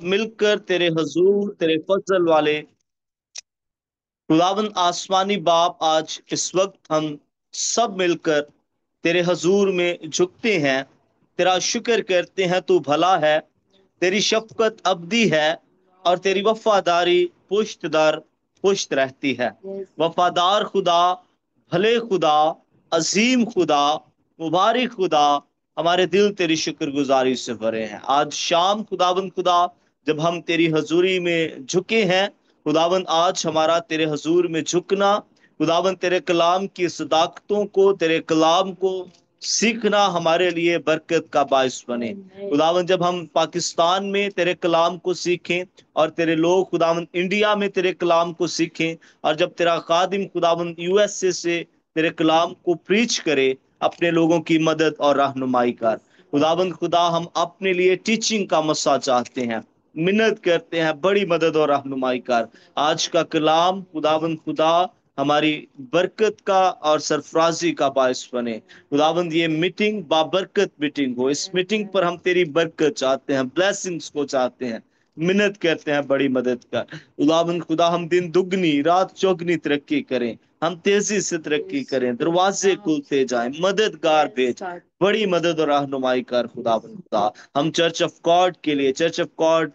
मिलकर तेरे हजूर तेरे फजल वाले खुदावंद आसमानी बाप, आज इस वक्त हम सब मिलकर तेरे हजूर में झुकते हैं। तेरा शुक्र करते हैं, तू भला है, तेरी शफकत अब्दी है और तेरी वफादारी पुश्त दर पुश्त रहती है। वफादार खुदा, भले खुदा, अजीम खुदा, मुबारक खुदा, हमारे दिल तेरी शुक्रगुजारी से भरे हैं। आज शाम खुदावंद खुदा, जब हम तेरी हजूरी में झुके हैं, खुदावंद आज हमारा तेरे हजूर में झुकना, खुदावंद तेरे कलाम की सदाकतों को, तेरे कलाम को सीखना हमारे लिए बरकत का बायस बने। खुदावंद जब हम पाकिस्तान में तेरे कलाम को सीखें और तेरे लोग खुदावंद इंडिया में तेरे कलाम को सीखें, और जब तेरा खादिम खुदावंद यूएसए से तेरे कलाम को प्रीच करे, अपने लोगों की मदद और रहनुमाई कर। खुदावंद खुदा, हम अपने लिए टीचिंग का मसा चाहते हैं, मिन्नत करते हैं, बड़ी मदद और रहनुमाई कर। आज का कलाम खुदावंद खुदा हमारी बरकत का और सरफराजी का बायस बने। खुदावंद ये मीटिंग बाबरकत मीटिंग हो, इस मीटिंग पर हम तेरी बरकत चाहते हैं, ब्लेसिंग्स को चाहते हैं, मिन्नत करते हैं, बड़ी मदद कर। खुदावंद खुदा, हम दिन दुगनी रात चौगनी तरक्की करें, हम तेजी से तरक्की करें, दरवाजे खुलते जाएं, मददगार भेज, बड़ी मदद और रहनुमाई कर। खुदावंद खुदा, हम चर्च ऑफ गॉड के लिए, चर्च ऑफ गॉड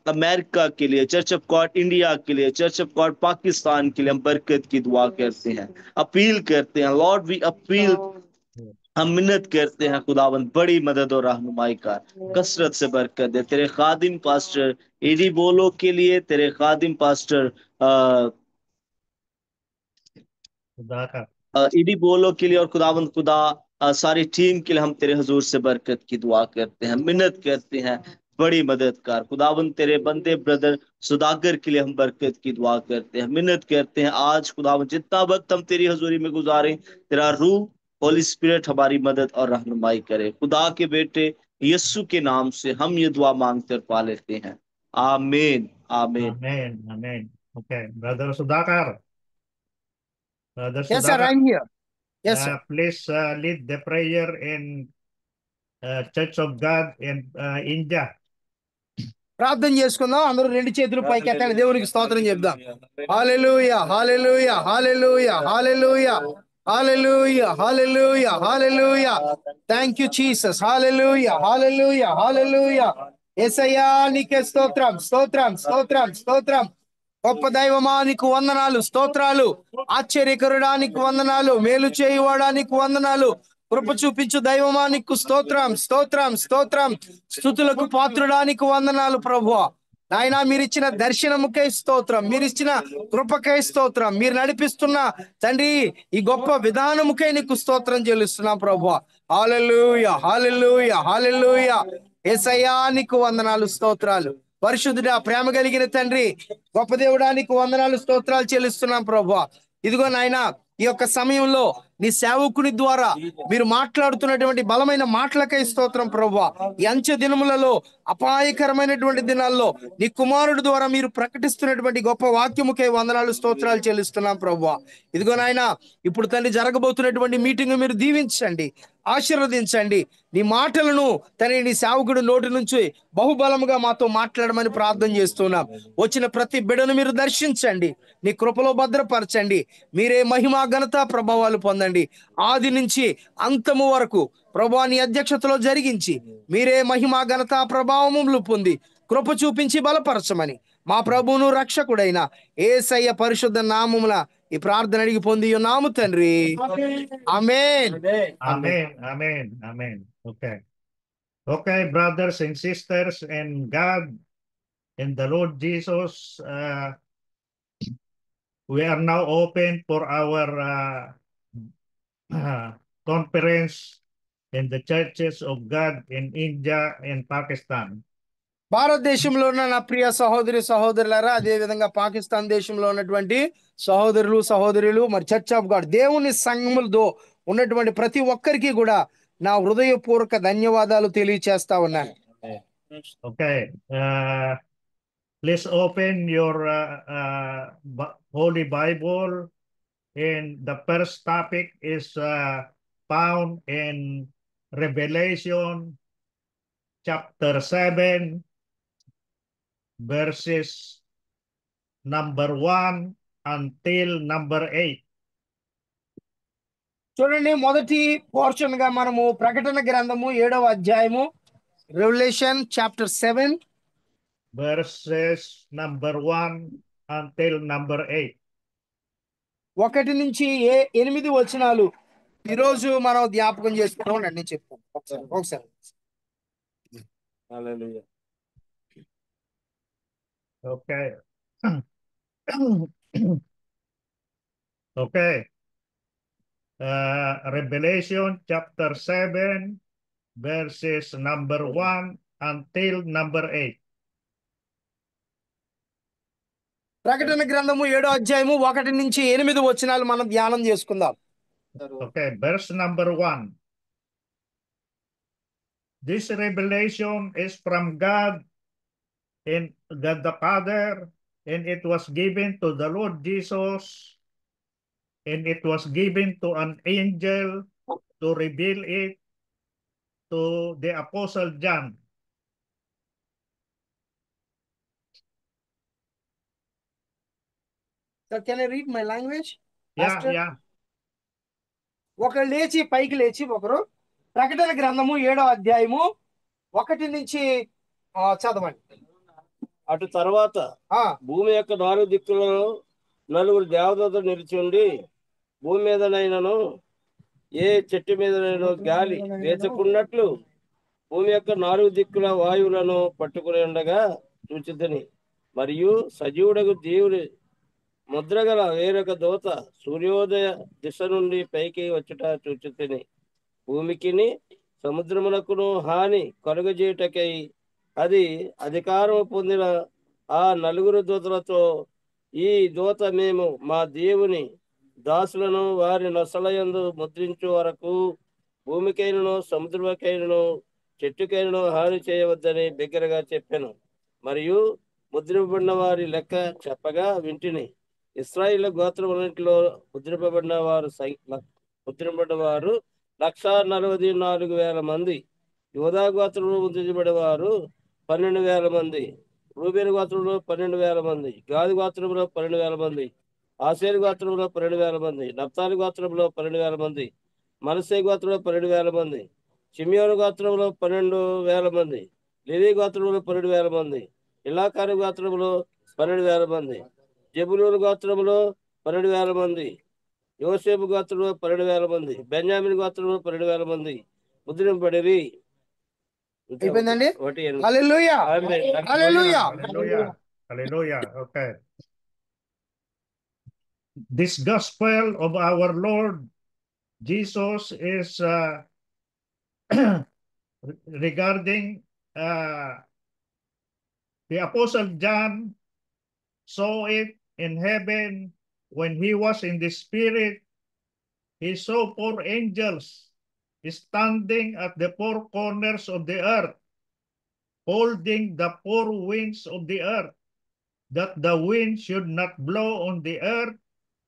अमेरिका के लिए, चर्च ऑफ गॉड इंडिया के लिए, चर्च ऑफ गॉड पाकिस्तान के लिए हम बरकत की दुआ करते हैं, अपील करते हैं। लॉर्ड वी अपील, हम मिन्नत करते हैं खुदावंद, बड़ी मदद और रहनुमाई का कसरत से बरकत दे। तेरे खादिम पास्टर एडी बोलो के लिए, तेरे खादिम पास्टर खुदा का। ईडी बोलो के लिए और खुदावंद खुदा सारी टीम के लिए हम तेरे हजूर से बरकत की दुआ करते हैं, मिन्नत करते हैं, बड़ी मदद कर। खुदावंद तेरे बंदे ब्रदर सुदागर के लिए हम बरकत की दुआ करते हैं, मिन्नत करते हैं। आज खुदावंद जितना वक्त हम तेरी हजूरी में गुजारें, तेरा रूह होली स्पिरिट हमारी मदद और रहनुमाई करे। खुदा के बेटे यस्सु के नाम से हम ये दुआ मांगते और पा लेते हैं, आमीन आमीन। Amen. Amen. Okay. Brother Sudhakar. Brother Yes, sir, Sudhakar, I'm here. Yes, sir. please lead the prayer in Church of God in India. ప్రార్థన చేసుకుందాం. అందరూ రెండు చేతులు పైకెత్తండి, దేవునికి స్తోత్రం చెప్దాం. Hallelujah, hallelujah, hallelujah, hallelujah, hallelujah, hallelujah, hallelujah. Thank you Jesus. Hallelujah, hallelujah, hallelujah. యేసయ్యా నీకే స్తోత్రం, స్తోత్రం, స్తోత్రం, స్తోత్రం. గొప్ప దైవమా నీకు వందనాలు, స్తోత్రాలు. ఆశ్చర్యకరుడానికి వందనాలు, మేలు చేయువాడానికి వందనాలు, కృప చూపించు దైవమా నీకు స్తోత్రం, స్తోత్రం, స్తోత్రం. స్తుతులకు పాత్రుడానికి వందనాలు ప్రభువా. నాయనా, మీరిచ్చిన దర్శనముకై స్తోత్రం, మీరిచ్చిన కృపకై స్తోత్రం, మీరు నడిపిస్తున్న తండ్రి ఈ గొప్ప విధానముకై నీకు స్తోత్రం చెల్లిస్తున్నాం ప్రభువా. హల్లెలూయా, హల్లెలూయా, హల్లెలూయా. యేసయ్యా నీకు వందనాలు, స్తోత్రాలు. పరిశుద్ధుడా, ప్రేమ కలిగిన తండ్రి, గొప్ప దేవుడా నీకు వందనాలు, స్తోత్రాలు చెల్లిస్తున్నాం ప్రభువా. ఇదిగో నాయనా, ఈ యొక్క సమయంలో నీ సేవకుని ద్వారా మీరు మాట్లాడుతున్నటువంటి బలమైన మాటలకై స్తోత్రం ప్రభువా. ఈ అంచె దినములలో, అపాయకరమైనటువంటి దినాల్లో నీ కుమారుడు ద్వారా మీరు ప్రకటిస్తున్నటువంటి గొప్ప వాక్యముకై వందనాలు, స్తోత్రాలు చెల్లిస్తున్నాం ప్రభువా. ఇదిగో నాయనా, ఇప్పుడు తండ్రి జరగబోతున్నటువంటి మీటింగ్ మీరు దీవించండి, ఆశీర్వదించండి. నీ మాటలను తండ్రి నీ సేవకుడు నోటి నుంచి బహుబలముగా మాతో మాట్లాడమని ప్రార్థన చేస్తున్నాం. వచ్చిన ప్రతి బిడ్డను మీరు దర్శించండి, నీ కృపలో భద్రపరచండి. మీరే మహిమ ఘనత ప్రభావాలు పొందండి. ఆది నుంచి అంతము వరకు ప్రభువా నీ అధ్యక్షతలో జరిగించి మీరే మహిమ ఘనత ప్రభావములు పొంది కృప చూపించి బలపరచమని మా ప్రభువును రక్షకుడైన యేసయ్య పరిశుద్ధ నామమున ఈ ప్రార్థన అడిగి పొంది ఉన్నాము తండ్రి, ఆమేన్. Amen. Amen. Amen. Okay. Okay, brothers and sisters and God and the Lord Jesus, we are now open for our conference in the churches of God in India and Pakistan. భారతదేశంలో ఉన్న నా ప్రియ సహోదరి సహోదరులారా, అదే విధంగా పాకిస్తాన్ దేశంలో ఉన్నటువంటి సహోదరులు సహోదరులు, మరి చర్చ్ ఆఫ్ గాడ్ దేవుని సంఘములతో ఉన్నటువంటి ప్రతి ఒక్కరికి కూడా నా హృదయపూర్వక ధన్యవాదాలు తెలియచేస్తా ఉన్నాను. Okay. Please open your Holy Bible, and the first topic is found in Revelation chapter 7, verses number 1 until number 8. చూడండి, మొదటి పోర్షన్ గా మనము ప్రకటన గ్రంథము 7వ అధ్యాయము, Revelation chapter 7 verses number 1 until number 8. 1 నుంచి 8 వచనాలు ఈరోజు మనం జ్ఞాపకం చేసుకున్నాం. నేను చెప్తాను ఒకసారి. హల్లెలూయా. Okay. Okay. Revelation chapter 7 verses number 1 until number 8. ప్రకటన గ్రంథము 7వ అధ్యాయము 1 నుంచి 8 వచనాలు మనం ధ్యానం చేసుకుందాం. Okay, verse number 1. This revelation is from God and God the Father, and it was given to the Lord Jesus, and it was given to an angel to reveal it to the Apostle John. Sir, can I read my language? Yeah, Pastor? yeah. ఒకరు లేచి పైకి లేచి ఒకరు ప్రకటన గ్రంథము 7వ అధ్యాయము 1 నుంచి చదవండి. అటు తర్వాత ఆ భూమి యొక్క 4 దిక్కులలో 4 దేవదూతలు నిలిచి ఉండి, భూమి మీదనైనను ఏ చెట్టు మీదనైనా గాలి వేసుకున్నట్లు భూమి యొక్క 4 దిక్కుల వాయువులను పట్టుకుని ఉండగా చూచితిని. మరియు సజీవుడకు దేవుని ముద్రగల వేరొక దూత సూర్యోదయ దిశ నుండి పైకి వచ్చుట చూచితిని. భూమికిని సముద్రమునకును హాని కలుగజేయుటకై అది అధికారం పొందిన ఆ 4 దూతలతో, ఈ దూత మేము మా దేవుని దాసులను వారి నొసలయందు ముద్రించు వరకు భూమికైనను సముద్రముకైనను చెట్టుకైనను హాని చేయవద్దని బిగ్గరగా చెప్పాను. మరియు ముద్రింపబడిన వారి లెక్క చెప్పగా వింటిని. ఇశ్రాయేలు గోత్రములన్నిటిలో ముద్రింపబడిన వారు 144,000 మంది. యూదా గోత్రంలో ముద్రించబడిన వారు 12,000 మంది. రూబేను గోత్రంలో 12,000 మంది. గాదు గోత్రంలో 12,000 మంది. ఆషేరు గోత్రంలో 12,000 మంది. నఫ్తాలి గోత్రంలో 12,000 మంది. మనష్షే గోత్రంలో 12,000 మంది. షిమ్యోను గోత్రంలో 12,000 మంది. లేవి గోత్రంలో 12,000 మంది. ఇల్లాకారు గోత్రంలో 12,000 మంది. జెబులూను గోత్రంలో 12,000 మంది. యోసేపు గోత్రంలో 12,000 మంది. బెన్యామిన్ గోత్రంలో 12,000 మంది ముద్రింపబడిరి. అయిపోయిందండి. హల్లెలూయా, హల్లెలూయా, Hallelujah. Hallelujah. Okay. This gospel of our Lord Jesus is regarding the Apostle John saw it in heaven when he was in the spirit. He saw 4 angels standing at the 4 corners of the earth, holding the 4 winds of the earth, that the wind should not blow on the earth,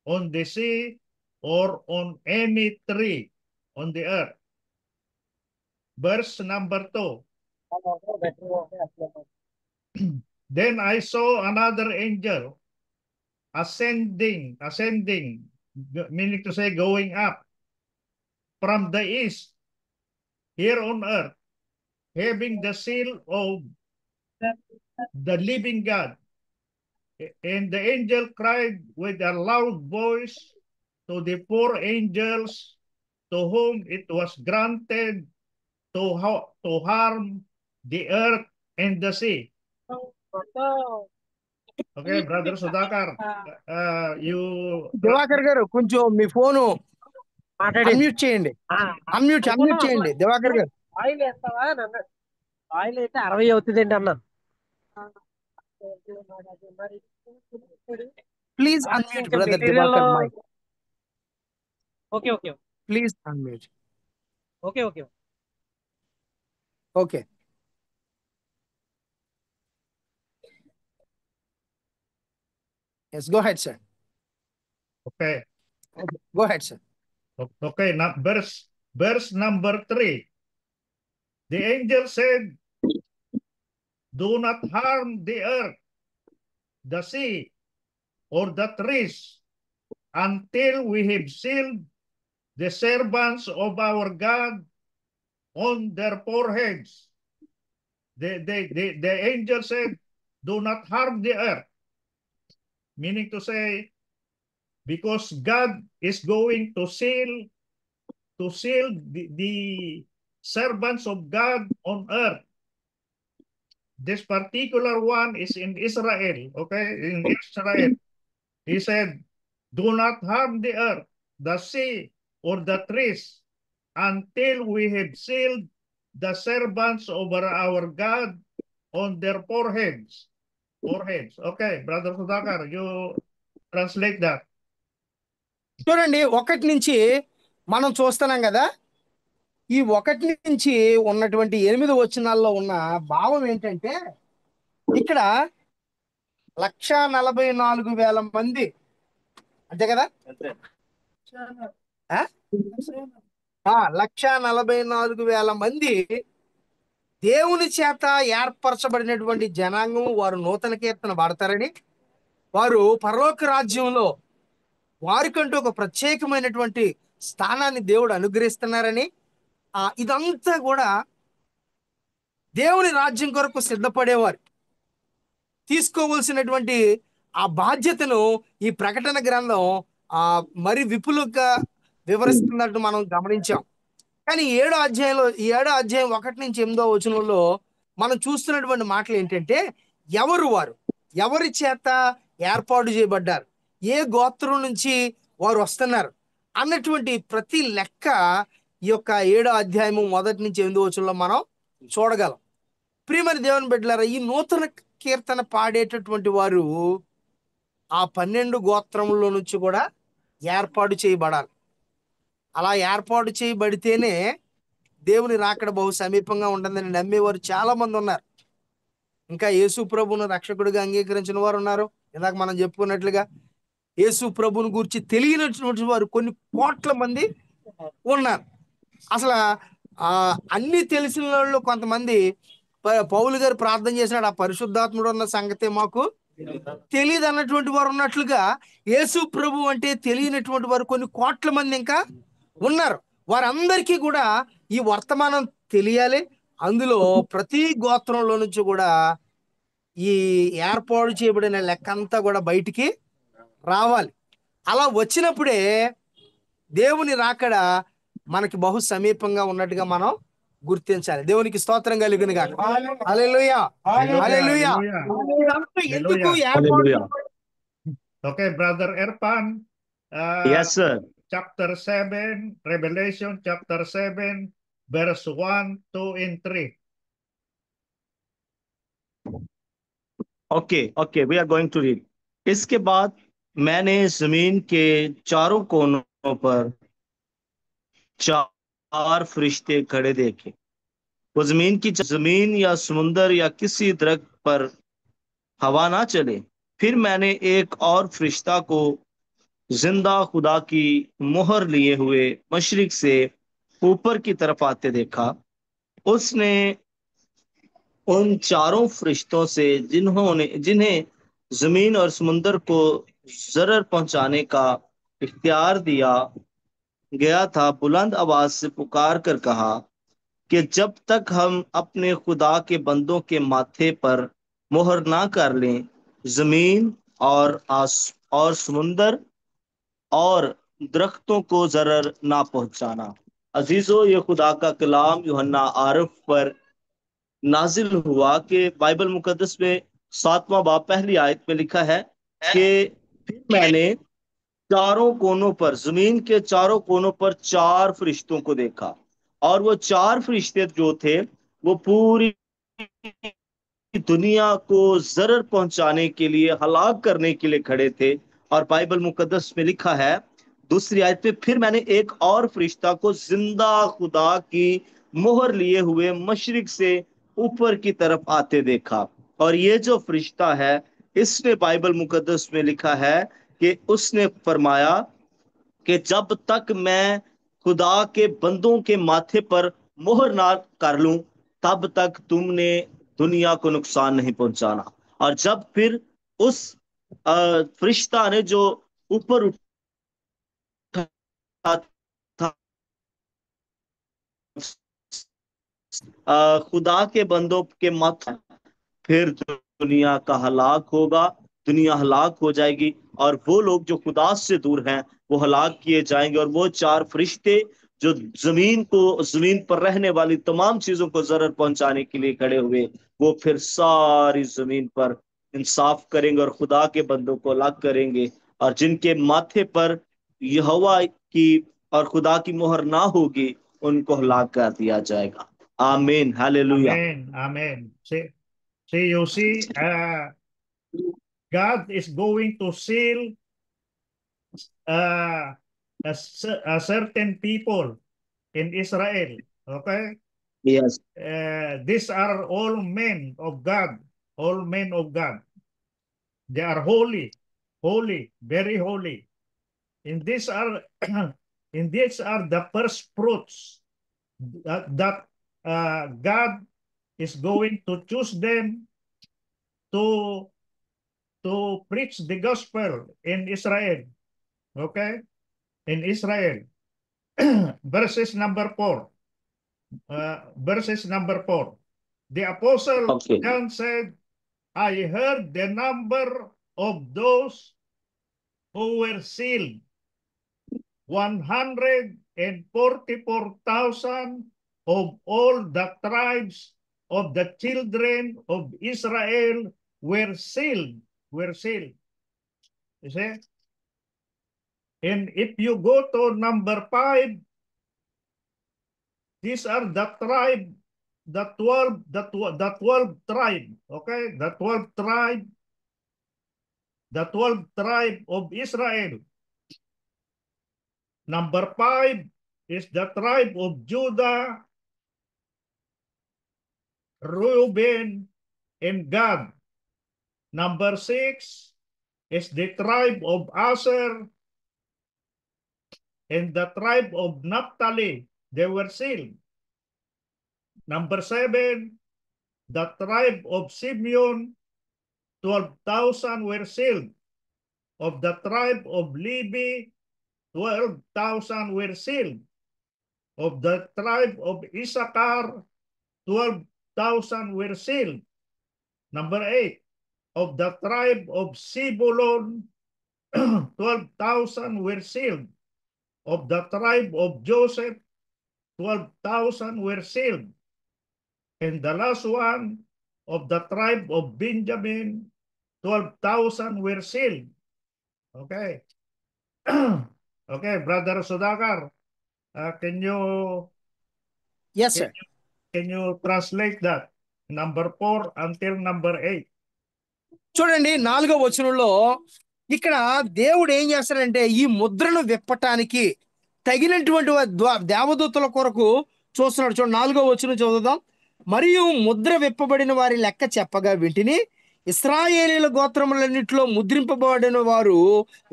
on the sea, or on any tree on the earth. Verse number 2. Then I saw another angel ascending, meaning to say going up from the east, here on earth, having the seal of the living God. And the angel cried with a loud voice to the 4 angels to whom it was granted to harm the earth and the sea. Okay, Brother Sudhakar, you... Diwakar గారు కొంచెం మీ phone unmute చేయండి. Unmute చేయండి దివాకర్ గారు. Oil వేస్తావా? Oil అయితే 60 అవుతుందండి అన్న. Please unmute brother Divakar mic. Okay okay please unmute. Okay okay okay. Yes, go ahead, sir. Okay. Go ahead, sir. Okay, now verse number 3. The angel said, do not harm the earth, the sea, or the trees until we have sealed the servants of our God on their foreheads. The angel said, do not harm the earth, meaning to say, because God is going to seal the servants of God on earth. This particular one is in Israel, okay? In Israel. He said, do not harm the earth, the sea, or the trees until we have sealed the servants over our God on their foreheads. Foreheads. Okay, Brother Sudhakar, you translate that. చూడండి, ఒకటి నుంచి మనం చూస్తున్నాం కదా. ఈ ఒకటి నుంచి ఉన్నటువంటి 8 వచనాల్లో ఉన్న భావం ఏంటంటే, ఇక్కడ 1,44,000 మంది, అంతే కదా, అంతే. 1,44,000 మంది దేవుని చేత ఏర్పరచబడినటువంటి జనాంగం. వారు నూతన కీర్తన పాడతారని, వారు పరలోక రాజ్యంలో వారికంటూ ఒక ప్రత్యేకమైనటువంటి స్థానాన్ని దేవుడు అనుగ్రహిస్తున్నారని, ఇదంతా కూడా దేవుని రాజ్యం కొరకు సిద్ధపడేవారు తీసుకోవలసినటువంటి ఆ బాధ్యతను ఈ ప్రకటన గ్రంథం మరి విపులంగా వివరిస్తున్నట్టు మనం గమనించాం. కానీ ఈ 7వ అధ్యాయం 1 నుంచి 8వ వచనంలో మనం చూస్తున్నటువంటి మాటలు ఏంటంటే, ఎవరు వారు, ఎవరి చేత ఏర్పాటు చేయబడ్డారు, ఏ గోత్రం నుంచి వారు వస్తున్నారు అన్నటువంటి ప్రతి లెక్క ఈ యొక్క 7వ అధ్యాయము 1 నుంచి 8వ వచనంలో మనం చూడగలం. ప్రియమైన దేవుని బిడ్డలారా, ఈ నూతన కీర్తన పాడేటటువంటి వారు ఆ 12 గోత్రముల నుంచి కూడా ఏర్పాటు చేయబడాలి. అలా ఏర్పాటు చేయబడితేనే దేవుని రాకడ బహు సమీపంగా ఉంటుందని నమ్మేవారు చాలా మంది ఉన్నారు. ఇంకా యేసు ప్రభువును రక్షకుడిగా అంగీకరించిన వారు ఉన్నారు. ఇందాక మనం చెప్పుకున్నట్లుగా యేసు ప్రభువును గురించి తెలియనటువంటి వారు కొన్ని కోట్ల మంది ఉన్నారు. అసలు అన్ని తెలిసిన వాళ్ళు కొంతమంది, పౌలు గారు ప్రార్థన చేసినాడు, ఆ పరిశుద్ధాత్ముడు ఉన్న సంగతే మాకు తెలియదు అన్నటువంటి వారు ఉన్నట్లుగా యేసు ప్రభు అంటే తెలియనటువంటి వారు కొన్ని కోట్ల మంది ఇంకా ఉన్నారు. వారందరికీ కూడా ఈ వర్తమానం తెలియాలి. అందులో ప్రతి గోత్రంలో నుంచి కూడా ఈ ఏర్పాటు చేయబడిన లెక్కంతా కూడా బయటికి రావాలి. అలా వచ్చినప్పుడే దేవుని రాకడ మనకి బహు సమీపంగా ఉన్నట్టుగా మనం గుర్తించాలి. దేవునికి స్తోత్రం కలుగును గాక. హల్లెలూయా, హల్లెలూయా. ఇదంతా ఎందుకు ఏర్పాటు? Okay, Brother Erpan. Yes, sir. Chapter 7, Revelation chapter 7, verse 1, 2, and 3. Okay, we are going to read. इसके बाद मैंने जमीन के चारों कोनों पर 4 फरिश्ते खड़े देखे। वो जमीन या समुंदर या किसी दरख्त पर हवा ना चले। फिर मैंने एक और फरिश्ता को जिंदा खुदा की मोहर लिए हुए मशरिक से ऊपर की तरफ आते देखा। उसने उन 4 फरिश्तों से जिन्हें जमीन और समुंदर को जरर पहुंचाने का इख्तियार दिया गया था, बुलंद आवाज से पुकार कर कहा कि जब तक हम अपने खुदा के बंदों के माथे पर मोहर ना कर लें, जमीन और समुंदर और दरख्तों को जरर ना पहुंचाना। अजीजों, ये खुदा का कलाम यूहन्ना आरफ पर नाजिल हुआ कि बाइबल मुकद्दस में 7वां बाब पहली आयत में लिखा है कि फिर मैंने चारों कोनों पर, जमीन के चारों कोनों पर 4 फरिश्तों को देखा, और वो 4 फरिश्ते जो थे वो पूरी दुनिया को जरर पहुंचाने के लिए, हलाक करने के लिए खड़े थे। और बाइबल मुकद्दस में लिखा है दूसरी आयत में, फिर मैंने एक और फरिश्ता को जिंदा खुदा की मोहर लिए हुए मशरिक से ऊपर की तरफ आते देखा। और ये जो फरिश्ता है, इसने बाइबल मुकद्दस में लिखा है कि उसने फरमाया कि जब तक मैं खुदा के बंदों के माथे पर मोहर ना कर लूं, तब तक दुनिया को नुकसान नहीं पहुंचाना। और जब फिर उस फरिश्ता ने जो ऊपर उठा था, खुदा के बंदों के माथे, फिर दुनिया का हलाक होगा, दुनिया हलाक हो जाएगी, और वो लोग जो खुदा से दूर हैं वो हलाक किए जाएंगे। और वो चार फरिश्ते जो जमीन पर रहने वाली तमाम चीजों को जरर पहुंचाने के लिए खड़े हुए, वो फिर सारी जमीन पर इंसाफ करेंगे और खुदा के बंदों को हलाक करेंगे। और जिनके माथे पर यहोवा की और खुदा की मोहर ना होगी, उनको हलाक कर दिया जाएगा। आमीन, hallelujah. Amen. Amen. You see, God is going to seal uh, a certain people in Israel. Okay? Yes. These are all men of God. All men of God. They are holy, holy, very holy. And these are and these are the first fruits that God is going to choose them to preach the gospel in Israel. Okay? In Israel. Verses number 4. Verses number 4. The apostle Okay. John said, I heard the number of those who were sealed, 144,000 of all the tribes of the children of Israel were sealed. You see? And if you go to number 5, these are the tribe, the 12 tribe, okay? The 12 tribe of Israel. Number 5 is the tribe of Judah, Reuben, and Gad. Number 6 is the tribe of Asher and the tribe of Naphtali. They were sealed. Number 7, the tribe of Simeon, 12,000 were sealed. Of the tribe of Levi, 12,000 were sealed. Of the tribe of Issachar, 12,000 were sealed. Number 8, of the tribe of Zebulun, 12,000 were sealed. Of the tribe of Joseph, 12,000 were sealed. And the last one, of the tribe of Benjamin, 12,000 were sealed. Okay. Okay, Brother Sudhakar, can you Yes, sir. translate that? Number 4 until number 8. చూడండి 4వ వచనంలో ఇక్కడ దేవుడు ఏం చేస్తాడంటే ఈ ముద్రను విప్పటానికి తగినటువంటి దేవదూతల కొరకు చూస్తున్నాడు. చూడండి 4వ వచనం చదువుదాం. మరియు ముద్ర విప్పబడిన వారి లెక్క చెప్పగా వింటిని, ఇశ్రాయేలీయుల గోత్రములన్నిటిలో ముద్రింపబడిన వారు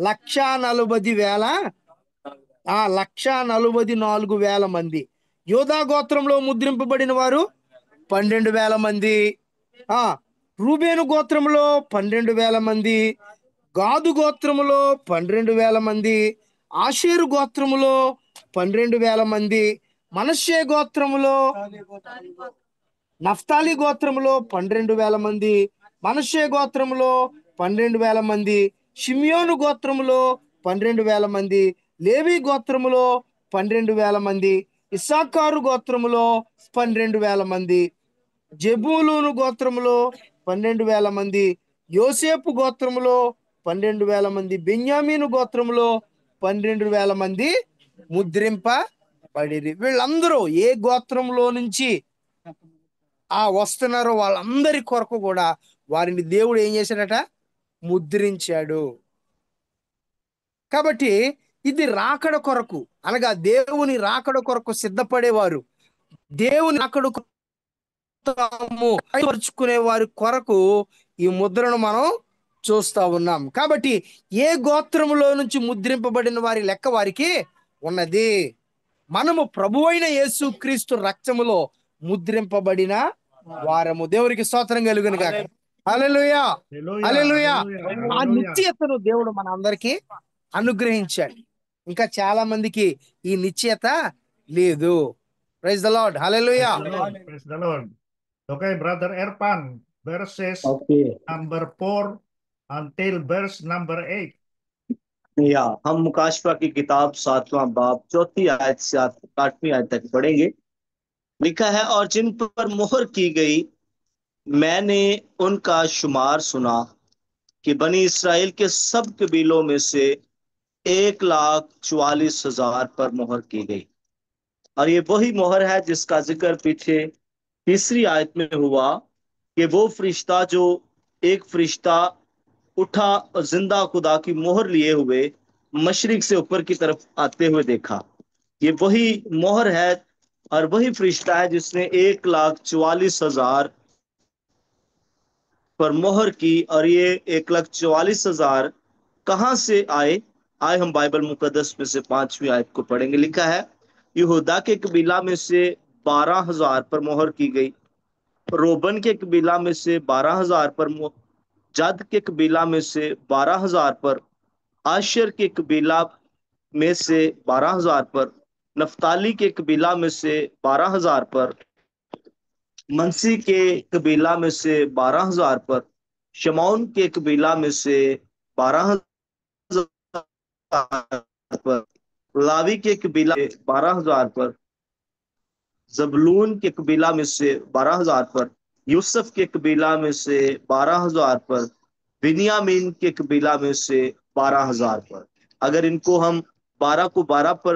1,44,000 మంది. యోధా గోత్రంలో ముద్రింపబడిన వారు 12,000 మంది. రూబేను గోత్రములో 12,000 మంది, గాదు గోత్రములో 12,000 మంది, ఆషేరు గోత్రములో 12,000 మంది, మనష్షే గోత్రములో, నఫ్తాలి గోత్రములో 12,000 మంది, మనష్షే గోత్రములో 12,000 మంది, షిమ్యోను గోత్రములో 12,000 మంది, లేవి గోత్రములో 12,000 మంది, ఇస్సాకారు గోత్రములో 12,000 మంది, జెబూలూను గోత్రములో 12,000 మంది, యోసేపు గోత్రములో 12,000 మంది, బెన్యామీను గోత్రములో 12,000 మంది ముద్రింపబడిరి. వీళ్ళందరూ ఏ గోత్రంలో నుంచి వస్తున్నారో వాళ్ళందరి కొరకు కూడా వారిని దేవుడు ఏం చేశాడట? ముద్రించాడు. కాబట్టి ఇది రాకడ కొరకు, అనగా దేవుని రాకడ కొరకు సిద్ధపడేవారు, దేవుని రాకడ పరుచుకునే వారి కొరకు ఈ ముద్రను మనం చూస్తా ఉన్నాం. కాబట్టి ఏ గోత్రములో నుంచి ముద్రింపబడిన వారి లెక్క వారికి ఉన్నది. మనము ప్రభువైన యేసుక్రీస్తు రక్తములో ముద్రింపబడిన వారము. దేవునికి స్తోత్రం కలుగును గాక. హల్లెలూయా, Hallelujah. హల్లెలూయా. Hallelujah. ఆ Hallelujah. నిశ్చయతను దేవుడు మన అందరికి అనుగ్రహించాడు. ఇంకా చాలా మందికి ఈ నిశ్చయత లేదు. Praise the Lord. Hallelujah. Praise the Lord. Praise the Lord. Okay, Brother Erpan, verses okay number 4 until verse number 8. या हम मुकाशवा की किताब 7वां बाब 4 आयत से 8वीं आयत तक पढ़ेंगे। लिखा है, और जिन पर मोहर की गई मैंने उनका शुमार सुना कि बनी इस्राएल के सब कबीलों में से 1,44,000 पर मोहर की गई। और ये वही मोहर है जिसका जिक्र पीछे तीसरी आयत में हुआ कि वो फरिश्ता जो एक फरिश्ता उठा और जिंदा खुदा की मोहर लिए हुए मशरिक से ऊपर की तरफ आते हुए देखा। ये वही मोहर है और वही फरिश्ता है जिसने 1,44,000 पर मोहर की। और ये 1,44,000 कहां से आए? हम बाइबल मुकद्दस में से 5वीं आयत को पढ़ेंगे। लिखा है, यहूदा के कबीला में से 12,000 पर मोहर की गई, रोबन के कबीला में से 12,000 पर, जद के कबीला में से 12,000 पर, आशर के कबीला में से 12,000 पर, नफ्ताली के कबीला में से 12,000 पर, मनसी के कबीला में से 12,000 पर, शमौन के कबीला में से 12,000 पर, लावी के कबीला में 12,000 पर, जबलून के कबीला में से 12,000 पर, यूसुफ के कबीला में से 12,000 पर, बिन्यामीन के कबीला में से 12,000 पर। अगर इनको हम 12 को 12 पर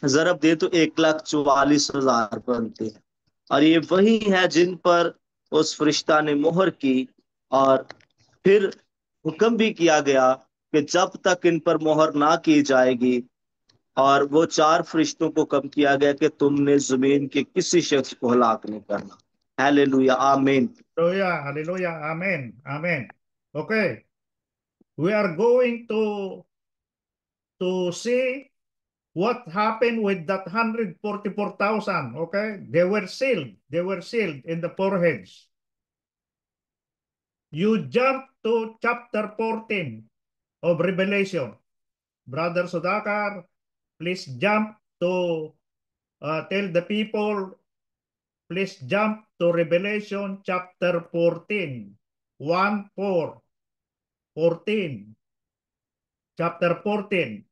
जरब दे तो 1,44,000 बनते हैं। और ये वही है जिन पर उस फरिश्ता ने मोहर की। और फिर हुक्म भी किया गया कि जब तक इन पर मोहर ना की जाएगी, और वो 4 फरिश्तों को कम किया गया कि तुमने जमीन के किसी शख्स को हलाक नहीं करना। हालेलुया, आमीन। Hallelujah. Hallelujah. Amen. Amen. Okay. We are going to see what happened with that 144,000. Okay. They were sealed. They were sealed in the foreheads. You jump to chapter 14 of Revelation. Brother Sudakar, please jump to tell the people, please jump to Revelation chapter 14. 1:4. 14. Chapter 14.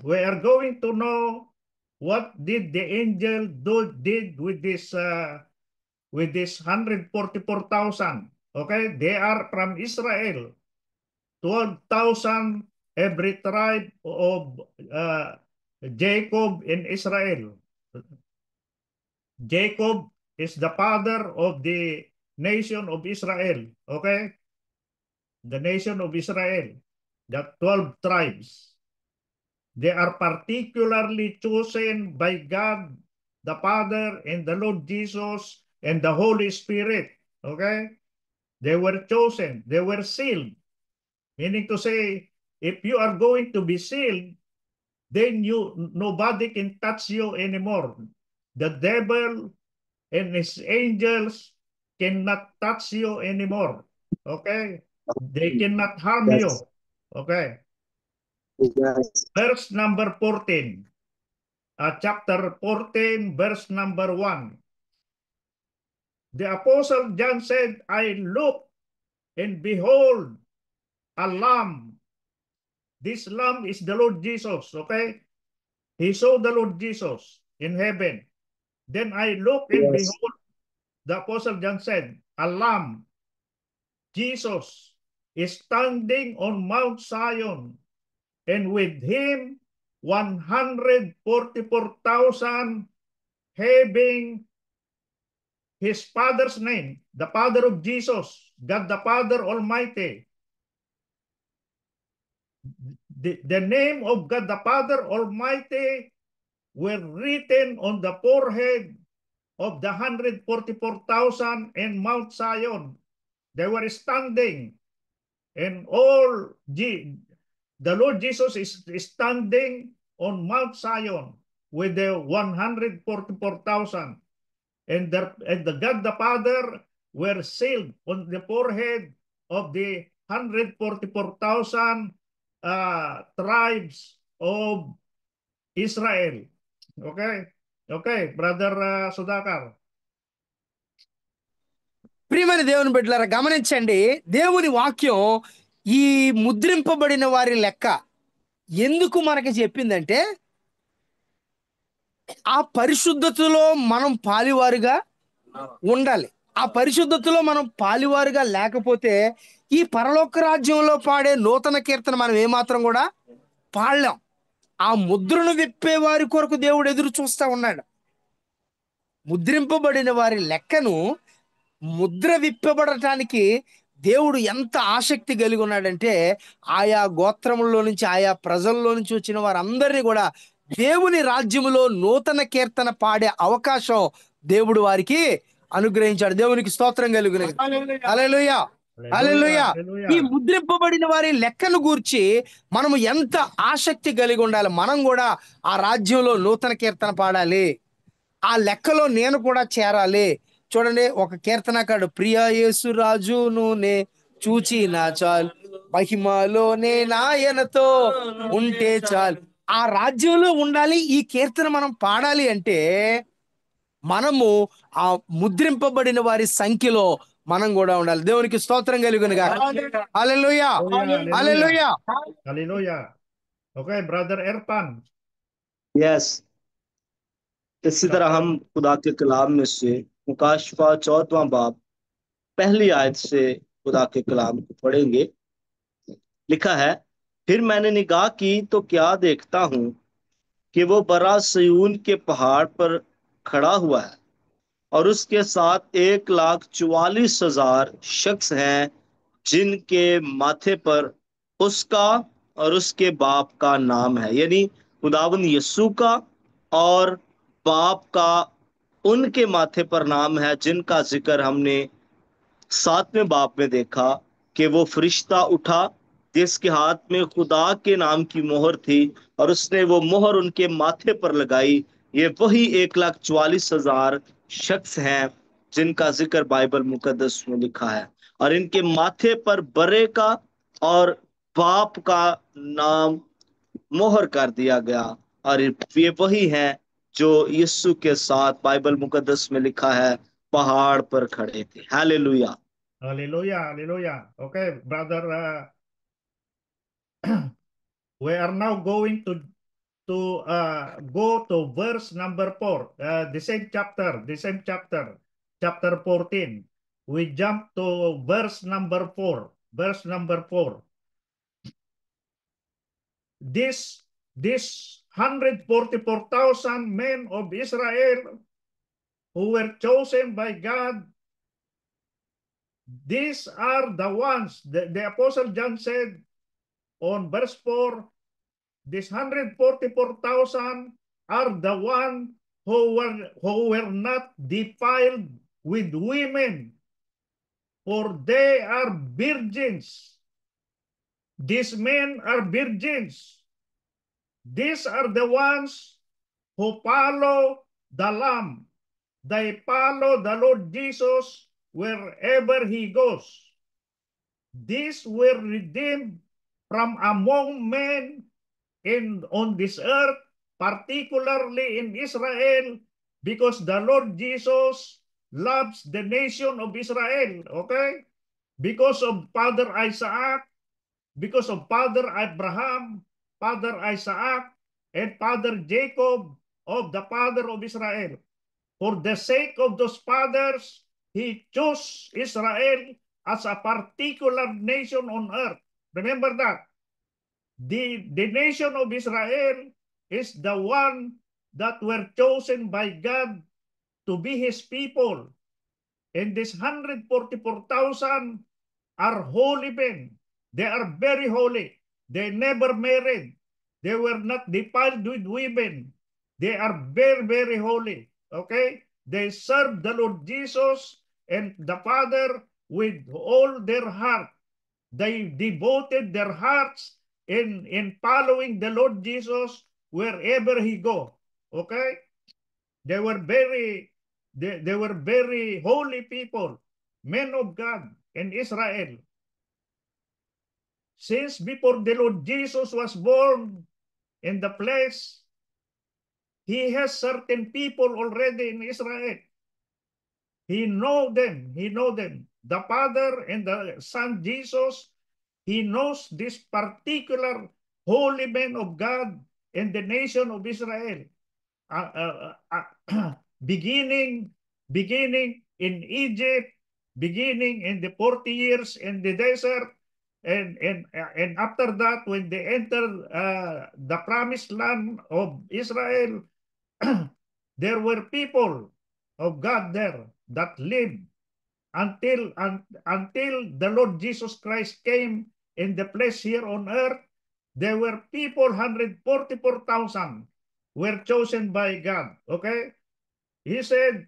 We are going to know what did the angel did with this 144,000. Okay, they are from Israel. 12,000 every tribe of Jacob in Israel. Jacob is the father of the nation of Israel. Okay, the nation of Israel, the 12 tribes. They are particularly chosen by God the Father and the Lord Jesus and the Holy Spirit. Okay, they were chosen, they were sealed. Meaning to say, if you are going to be sealed, then nobody can touch you anymore. The devil and his angels cannot touch you anymore. Okay? They cannot harm Yes. you. Okay? Verse number 14. Chapter 14, verse number 1. The Apostle John said, I looked and behold a lamb. This lamb is the Lord Jesus, okay? He saw the Lord Jesus in heaven. Then I looked and Yes. behold, the Apostle John said, a lamb, Jesus, is standing on Mount Zion, and with him 144,000 having his Father's name, the Father of Jesus, God the Father Almighty. The name of God the Father Almighty were written on the forehead of the 144,000 in Mount Zion. They were standing, and the Lord Jesus is standing on Mount Zion with the 144,000. and the God the Father were sealed on the forehead of the 144,000 tribes of Israel. Okay? Okay, Brother Sudhakar. ప్రియమైన దేవుని బిడ్డలారా గమనించండి, దేవుని వాక్యం ఈ ముద్రింపబడిన వారి లెక్క ఎందుకు మనకి చెప్పిందంటే, ఆ పరిశుద్ధతలో మనం పాలివారుగా ఉండాలి. ఆ పరిశుద్ధతలో మనం పాలివారుగా లేకపోతే ఈ పరలోక రాజ్యంలో పాడే నూతన కీర్తన మనం ఏమాత్రం కూడా పాడలేం. ఆ ముద్రను విప్పే వారి కొరకు దేవుడు ఎదురు చూస్తా ఉన్నాడు. ముద్రింపబడిన వారి లెక్కను ముద్ర విప్పబడటానికి దేవుడు ఎంత ఆసక్తి కలిగి ఉన్నాడంటే, ఆయా గోత్రముల్లో నుంచి ఆయా ప్రజల్లో నుంచి వచ్చిన వారందరినీ కూడా దేవుని రాజ్యములో నూతన కీర్తన పాడే అవకాశం దేవుడు వారికి అనుగ్రహించాడు. దేవునికి స్తోత్రం కలుగును. హల్లెలూయా, హల్లెలూయా. ఈ ముద్రింపబడిన వారి లెక్కను గూర్చి మనము ఎంత ఆసక్తి కలిగి ఉండాలి. మనం కూడా ఆ రాజ్యంలో నూతన కీర్తన పాడాలి, ఆ లెక్కలో నేను కూడా చేరాలి. చూడండి, ఒక కీర్తనకాడు, ప్రియా యేసు రాజును నే చూచిన చాలు, మహిమలోనే నాయనతో ఉంటే చాలు. ఆ రాజ్యంలో ఉండాలి. ఈ కీర్తన మనం పాడాలి అంటే మనము ఆ ముద్రింపబడిన వారి సంఖ్యలో మనం కూడా ఉండాలి. దేవునికి స్తోత్రం కలుగునుగా. హల్లెలూయా, హల్లెలూయా. Hallelujah. Okay, Brother Erpan. Yes, इसी तरह हम खुदा के कलाम में से मुकाशफा 14वां बाब पहली आयत से खुदा के कलाम को पढ़ेंगे। लिखा है, फिर मैंने निगाह की तो क्या देखता हूं कि वो बड़ा सयून के पहाड़ पर खड़ा हुआ है और उसके साथ 1,44,000 शख्स हैं जिनके माथे पर उसका और उसके बाप का नाम है, यानी खुदावंद यीशु का और बाप का उनके माथे पर नाम है, जिनका जिक्र हमने 7वें बाब में देखा कि वो फरिश्ता उठा जिसके हाथ में खुदा के नाम की मोहर थी और उसने वो मोहर उनके माथे पर लगाई। ये वही 1,44,000 शख्स हैं जिनका जिक्र बाइबल मुकद्दस में लिखा है, और इनके माथे पर बरे का और बाप का नाम मोहर कर दिया गया, और ये वही हैं जो यीशु के साथ बाइबल मुकद्दस में लिखा है पहाड़ पर खड़े थे। Hallelujah, Hallelujah, hallelujah. Okay, Brother, we are now going to go to verse number 4, the same chapter, chapter 14. We jump to verse number 4. Verse number 4. This 144,000 men of Israel who were chosen by God, these are the ones, the Apostle John said on verse 4, this 144,000 are the ones who were not defiled with women, for they are virgins. These men are virgins. These are the ones who follow the Lamb. They follow the Lord Jesus wherever he goes. These were redeemed from among men on this earth, particularly in Israel, because the Lord Jesus loves the nation of Israel, okay? Because of Father Isaac, because of Father Abraham, Father Isaac, and Father Jacob of the father of Israel. For the sake of those fathers, he chose Israel as a particular nation on earth. Remember that. The nation of Israel is the one that were chosen by God to be his people. And this 144,000 are holy men. They are very holy. They never married. They were not defiled with women. They are very, very holy. Okay? They serve the Lord Jesus and the Father with all their heart. They devoted their hearts in following the Lord Jesus wherever he go. Okay? They were very They were very holy people, men of God in Israel. Since before the Lord Jesus was born in the flesh, he has certain people already in Israel. He know them. He know them. The Father and the Son Jesus, he knows this particular holy man of God in the nation of Israel. Beginning in Egypt, beginning in the 40 years in the desert, and after that, when they entered the promised land of Israel, there were people of God there that lived until the Lord Jesus Christ came in the flesh here on earth. There were people, 144,000 were chosen by God. Okay? He said,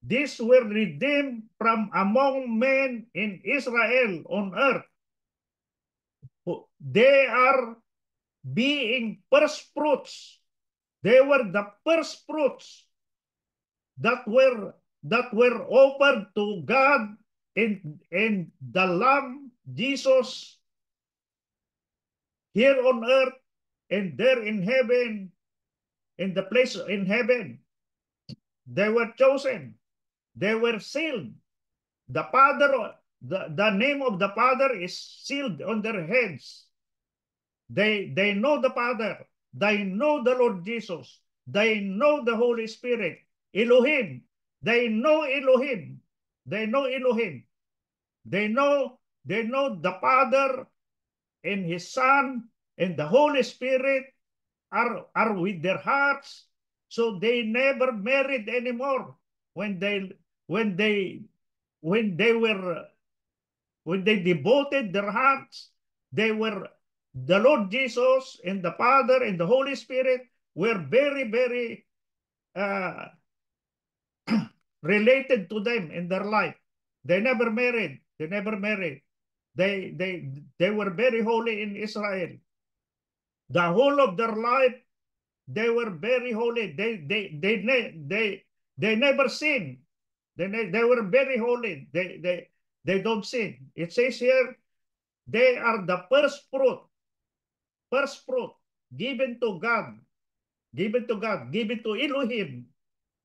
these were redeemed from among men in Israel on earth. They are being first fruits. They were the first fruits that were offered to God in the Lamb Jesus here on earth and there in heaven, in the place in heaven. They were chosen. They were sealed. The Father, the name of the Father is sealed on their heads. They know the Father. They know the Lord Jesus. They know the Holy Spirit. Elohim. They know Elohim. They know Elohim. They know the Father and His Son and the Holy Spirit are with their hearts. So they never married anymore when they devoted their hearts. They were, the Lord Jesus and the Father and the Holy Spirit were very, very related to them in their life. They never married. They never married. They were very holy in Israel. The whole of their life, they were very holy. They never sinned. They were very holy. They don't sin. It says here, they are the first fruit given to God, given to Elohim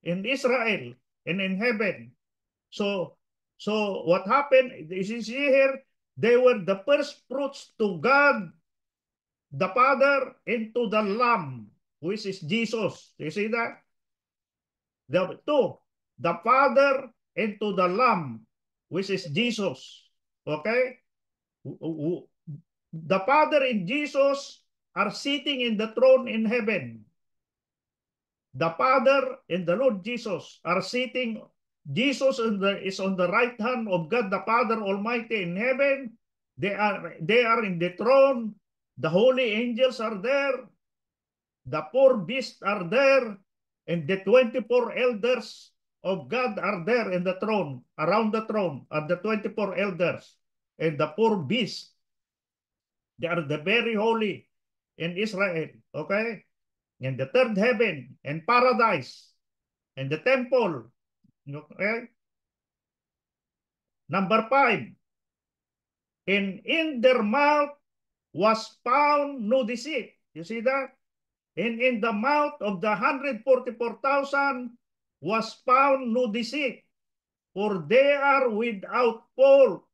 in Israel and in heaven. So what happened is here, they were the first fruits to God, the Father, and to the Lamb, which is Jesus. You see that? The Father and to the Lamb, which is Jesus. Okay? The Father and Jesus are sitting in the throne in heaven. The Father and the Lord Jesus are sitting. Jesus is on the right hand of God the Father Almighty in heaven. They are in the throne. The holy angels are there. The 4 beasts are there. And the 24 elders of God are there in the throne. Around the throne are the 24 elders. And the 4 beasts, they are the very holy in Israel. Okay? And the third heaven and paradise and the temple. Okay? Number 5. And in their mouth was found no deceit. You see that? And in the mouth of the 144,000 was found no deceit. For they are without fault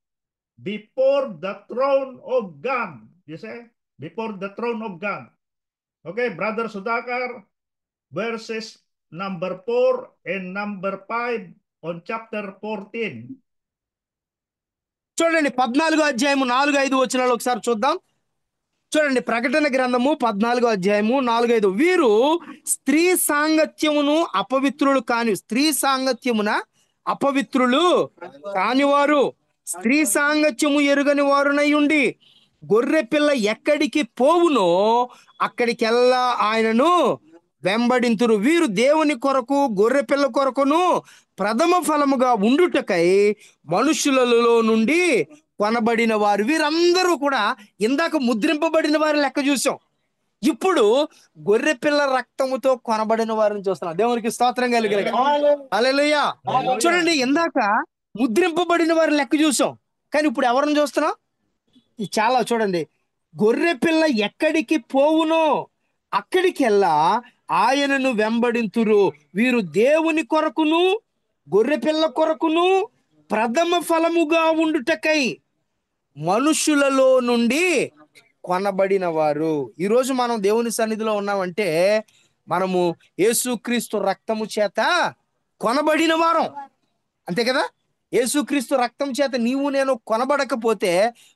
before the throne of God. You see? Before the throne of God. Okay, Brother Sudakar, verses number 4 and number 5 on chapter 14. చూడండి 14వ అధ్యాయము 4-5 వచనాలు ఒకసారి చూద్దాం. చూడండి, ప్రకటన గ్రంథము 14వ అధ్యాయము 4-5. వీరు స్త్రీ సాంగత్యమును అపవిత్రులు కాని, స్త్రీ సాంగత్యమున అపవిత్రులు కానివారు, స్త్రీ సాంగత్యము ఎరుగని వారునై ఉండి గొర్రె పిల్ల ఎక్కడికి పోవునో అక్కడికెల్లా ఆయనను వెంబడింతురు. వీరు దేవుని కొరకు గొర్రె పిల్ల కొరకును ప్రథమ ఫలముగా ఉండుటకై మనుషులలో నుండి కొనబడిన వారు. వీరందరూ కూడా ఇందాక ముద్రింపబడిన వారి లెక్క చూసాం. ఇప్పుడు గొర్రె పిల్ల రక్తముతో కొనబడిన వారిని చూస్తున్నాం. దేవునికి స్తోత్రం కలిగిన హల్లెలూయా. చూడండి, ఇందాక ముద్రింపబడిన వారి లెక్క చూసాం, కానీ ఇప్పుడు ఎవరిని చూస్తున్నాం? చాలా చూడండి, గొర్రె పిల్ల ఎక్కడికి పోవునో అక్కడికెల్లా ఆయనను వెంబడింతురు. వీరు దేవుని కొరకును గొర్రె పిల్ల కొరకును ప్రథమ ఫలముగా ఉండుటకై మనుషులలో నుండి కొనబడిన వారు. ఈరోజు మనం దేవుని సన్నిధిలో ఉన్నామంటే మనము యేసుక్రీస్తు రక్తము చేత కొనబడిన వారం, అంతే కదా. యేసుక్రీస్తు రక్తం చేత నీవు నేను కొనబడకపోతే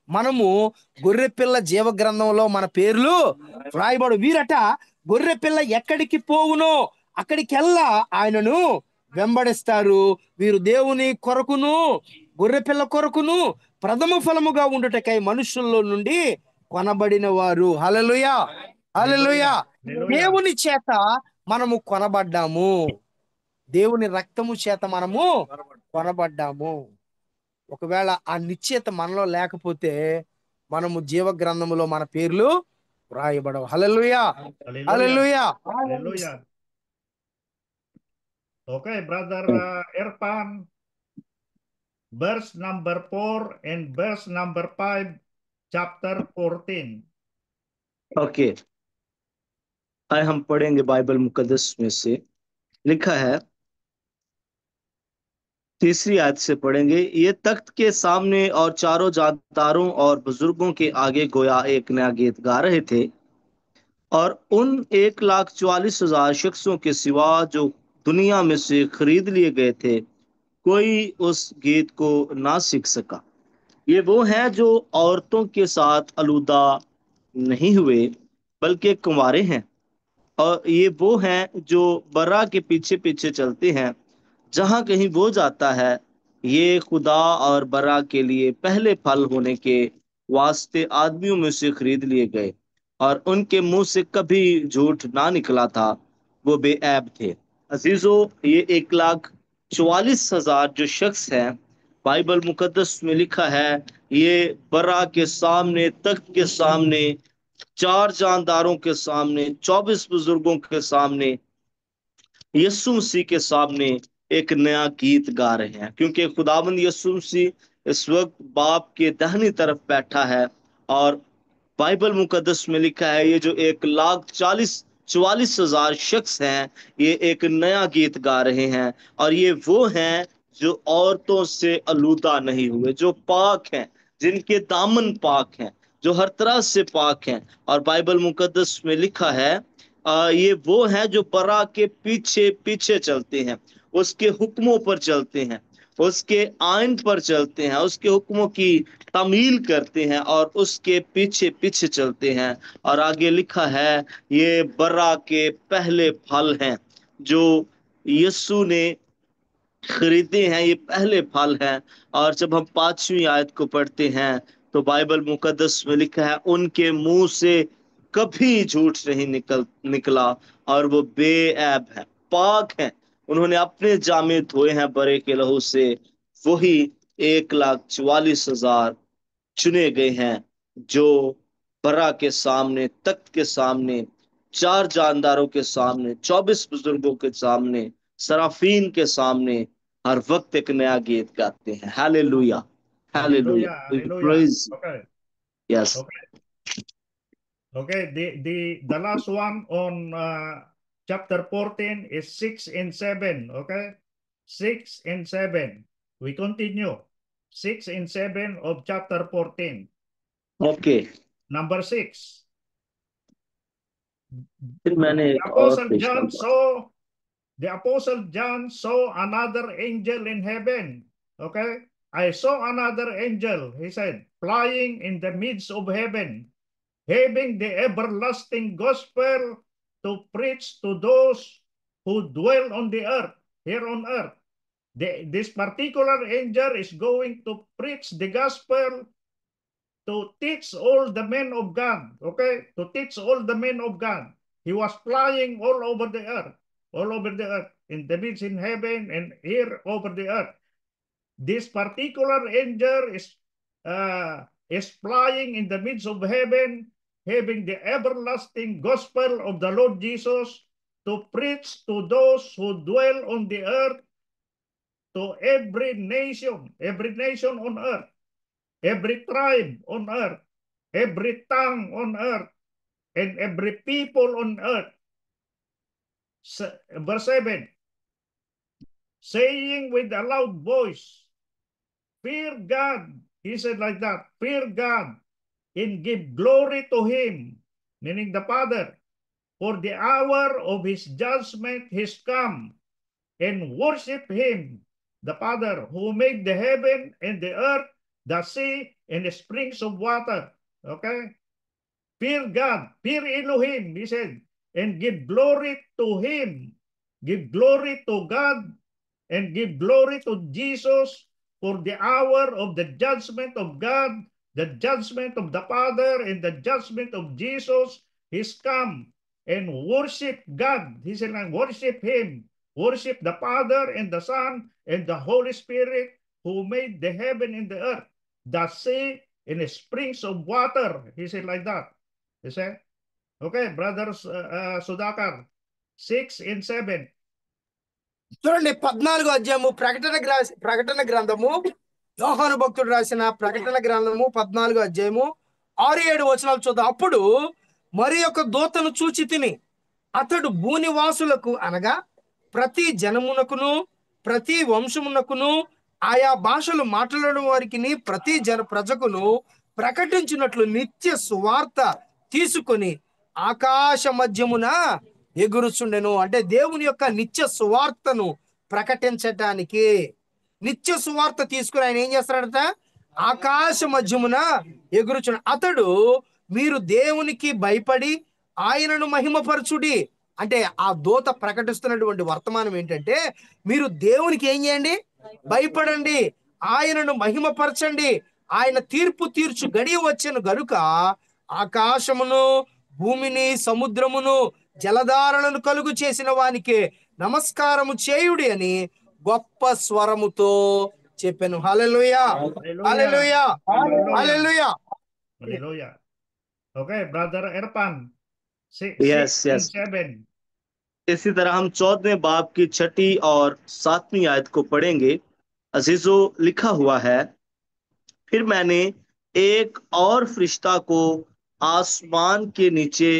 మనము గొర్రెపిల్ల జీవ గ్రంథంలో మన పేర్లు రాయబడు. వీరట గొర్రెపిల్ల ఎక్కడికి పోవునో అక్కడికెల్లా ఆయనను వెంబడిస్తారు. వీరు దేవుని కొరకును గొర్రెపిల్ల కొరకును ప్రథమ ఫలముగా ఉండుటకై మనుషుల్లో నుండి కొనబడిన వారు. హల్లెలూయా, హల్లెలూయా. దేవుని చేత మనము కొనబడ్డాము, దేవుని రక్తము చేత మనము కొనబడ్డాము. ఒకవేళ ఆ నిశ్చయత మనలో లేకపోతే మనము జీవ గ్రంథములో మన పేర్లు రాయబడవు. హల్లెలూయా, హల్లెలూయా. Hallelujah. Okay, Brother Irfan, verse number 4 and verse number 5, chapter 14. Okay, आए हम पढ़ेंगे बाइबल मुकद्दस में से। लिखा है, तीसरी आयत से पढ़ेंगे। ये तख्त के सामने और चारों जानदारों और बुजुर्गों के आगे गोया एक नया गीत गा रहे थे, और उन 1,44,000 शख्सों के सिवा जो दुनिया में से खरीद लिए गए थे, कोई उस गीत को ना सीख सका। ये वो हैं जो औरतों के साथ अलूदा नहीं हुए बल्कि कुंवारे हैं, और ये वो हैं जो बर्रा के पीछे पीछे चलते हैं। जहां कहीं वो जाता है, ये खुदा और बर्रा के लिए पहले फल होने के वास्ते आदमियों में से खरीद लिए गए, और उनके मुंह से कभी झूठ ना निकला था, वो बेऐब थे। अजीजों, ये 1,44,000 जो शख्स हैं, बाइबल मुकद्दस में लिखा है, ये बर्रा के सामने, तख्त के सामने, 4 जानदारों के सामने, 24 बुजुर्गों के सामने, यीशु मसीह के सामने एक नया गीत गा रहे हैं, क्योंकि खुदाबंद यीशु मसीह इस वक्त बाप के दाहिनी तरफ बैठा है। और बाइबल मुकद्दस में लिखा है, ये जो 1,44,000 शख्स हैं, ये एक नया गीत गा रहे हैं, और ये वो हैं जो औरतों से अलूदा नहीं हुए, जो पाक हैं, जिनके दामन पाक हैं, जो हर तरह से पाक हैं। और बाइबल मुकद्दस में लिखा है, ये वो हैं जो बरा के पीछे पीछे चलते हैं, उसके हुक्मों पर चलते हैं, उसके आइन पर चलते हैं, उसके हुक्मों की तामील करते हैं और उसके पीछे पीछे चलते हैं। और आगे लिखा है, ये बर्रा के पहले फल हैं, जो यीशु ने खरीदे हैं, ये पहले फल हैं। और जब हम 5वीं आयत को पढ़ते हैं तो बाइबल मुकद्दस में लिखा है, उनके मुंह से कभी झूठ नहीं निकला, और वो बेऐब है, पाक हैं। उन्होंने अपने जामे धोए हैं बरे के लहू से। वही 1,44,000 चुने गए हैं, जो बरा के सामने, तख्त के सामने, 4 जानदारों के सामने, 24 बुजुर्गों के सामने, सराफीन के सामने हर वक्त एक नया गीत गाते हैं। Hallelujah, hallelujah, Hallelujah, hallelujah. Praise, Okay, yes. okay. The last one on chapter 14 is 6 and 7. Okay, 6 and 7. We continue. 6 and 7 of chapter 14. Okay, Number 6. फिर मैंने The एक और Apostle पेश John किया। saw the Apostle John saw another angel in heaven. Okay, I saw another angel, he said, flying in the midst of heaven, having the everlasting gospel to preach to those who dwell on the earth, here on earth. This particular angel is going to preach the gospel, to teach all the men of God, okay? To teach all the men of God. He was flying all over the earth, in the midst in heaven and here over the earth. This particular angel is flying in the midst of heaven having the everlasting gospel of the Lord Jesus to preach to those who dwell on the earth, to every nation on earth, every tribe on earth, every tongue on earth, and every people on earth. Verse 7, saying with a loud voice, fear God. He said like that, fear God and give glory to him, meaning the Father, for the hour of his judgment has come, and worship him, the Father, who made the heaven and the earth, the sea, and the springs of water. Okay? Fear God, fear Elohim, he said, and give glory to him. Give glory to God and give glory to Jesus, for the hour of the judgment of God, the judgment of the Father, and the judgment of Jesus is come. And worship God. He said, worship him. Worship the Father and the Son and the Holy Spirit, who made the heaven and the earth, the sea, and the springs of water. He said like that. He said, okay, brothers Sudhakar, 6 and 7. చూడండి 14వ అధ్యాయము ప్రకటన గ్రంథము, యోహాను భక్తుడు రాసిన ప్రకటన గ్రంథము 14వ అధ్యాయము 6-7 వచనాలు చూద్దాం. అప్పుడు మరి ఒక దూతను చూచి తిని, అతడు భూనివాసులకు అనగా ప్రతి జనమునకును ప్రతి వంశమునకును ఆయా భాషలు మాట్లాడడం వారికి ప్రతి ప్రజకును ప్రకటించినట్లు నిత్య సువార్త తీసుకొని ఆకాశ మధ్యమున ఎగురుచుండెను. అంటే దేవుని యొక్క నిత్య సువార్తను ప్రకటించటానికి నిత్య సువార్త తీసుకుని ఆయన ఏం చేస్తాడట? ఆకాశ మధ్యమున ఎగురుచుండ. అతడు మీరు దేవునికి భయపడి ఆయనను మహిమపరచుడి. అంటే ఆ దూత ప్రకటిస్తున్నటువంటి వర్తమానం ఏంటంటే, మీరు దేవునికి ఏం చేయండి? భయపడండి, ఆయనను మహిమపరచండి. ఆయన తీర్పు తీర్చు గడియ వచ్చెను గనుక ఆకాశమును భూమిని సముద్రమును జలధారలను కలుగు చేసిన వానికి నమస్కారము చేయుడి అని గొప్ప స్వరముతో చెప్పాను. హల్లెలూయా, hallelujah, hallelujah. Hallelujah. Okay, brother Erpan, 6 Yes, and yes. 7. इसी तरह हम 14वें बाब की 6ठी और 7वीं आयत को पढ़ेंगे। अजीजों, लिखा हुआ है, फिर मैंने एक और फरिश्ता को आसमान के नीचे,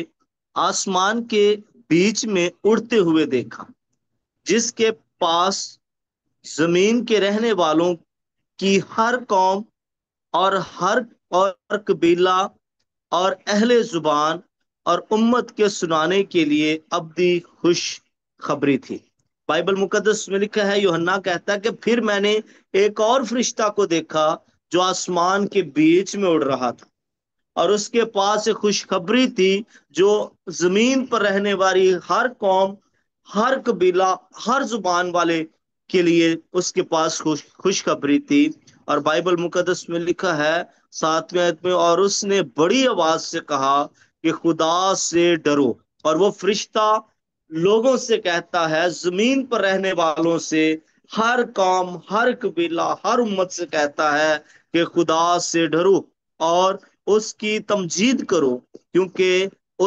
आसमान के बीच में उड़ते हुए देखा, जिसके पास जमीन के रहने वालों की हर कौम और कबीला और अहले जुबान और उम्मत के सुनाने के लिए अब्दी खुश खबरी थी। बाइबल मुकद्दस में लिखा है, यूहन्ना कहता है कि फिर मैंने एक और फरिश्ता को देखा जो आसमान के बीच में उड़ रहा था, और उसके पास एक खुशखबरी थी जो जमीन पर रहने वाली हर कौम, हर कबीला, हर जुबान वाले के लिए उसके पास खुशखबरी थी। और बाइबल मुकद्दस में लिखा है 7वें आयत में, और उसने बड़ी आवाज से कहा कि खुदा से डरो। और वो फरिश्ता लोगों से कहता है, जमीन पर रहने वालों से, हर कौम, हर कबीला, हर उम्मत से कहता है कि खुदा से डरो और उसकी तमजीद करो, क्योंकि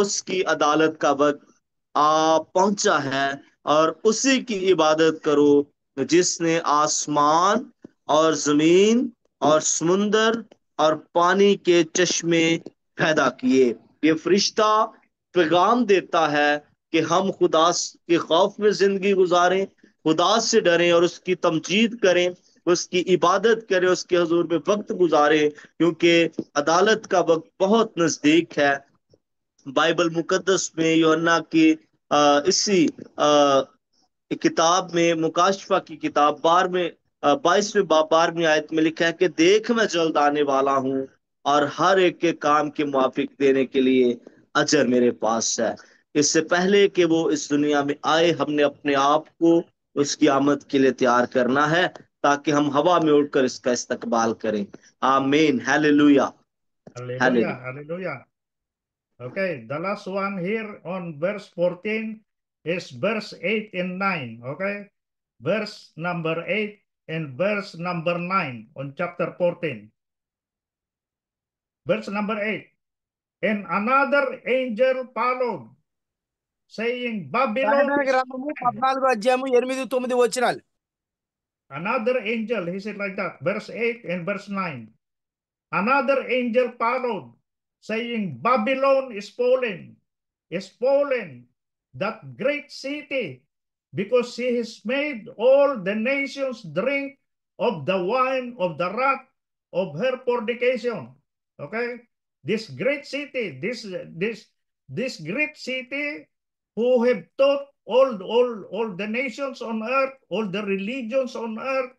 उसकी अदालत का वक्त आ पहुंचा है, और उसी की इबादत करो जिसने आसमान और जमीन और समुंदर और पानी के चश्मे पैदा किए। ये फरिश्ता पैगाम देता है कि हम खुदा के खौफ में जिंदगी गुजारें, खुदा से डरें और उसकी तमजीद करें, उसकी इबादत करें, उसके हुजूर में वक्त गुजारें, क्योंकि अदालत का वक्त बहुत नजदीक है। बाइबल मुकद्दस में यूहन्ना की इसी किताब में, मुकाशफा की किताब 22वें बाब 12वीं आयत में लिखा है कि देख मैं जल्द आने वाला हूँ और हर एक के काम के मुआफिक देने के लिए अजर मेरे पास है। इससे पहले कि वो इस दुनिया में आए, हमने अपने आप को उसकी आमद के लिए तैयार करना है, ताकि हम हवा में उड़कर इसका इस्तकबाल करें। आमीन, hallelujah, Hallelujah, hallelujah. Okay, the last one here on verse 14 is verse 8 and 9. Okay, verse number 8 and verse number 9 on chapter 14. Verse number 8. And another angel followed, saying, Babylon ప్రకటన is గ్రంథము 14వ అధ్యాయము 8-9 వచనాలు. another angel, he said like that, verse 8 and verse 9. Another angel followed, saying, Babylon is fallen, that great city, because she has made all the nations drink of the wine of the wrath of her fornication. Okay? This great city, this great city who have taught all the nations on earth, all the religions on earth,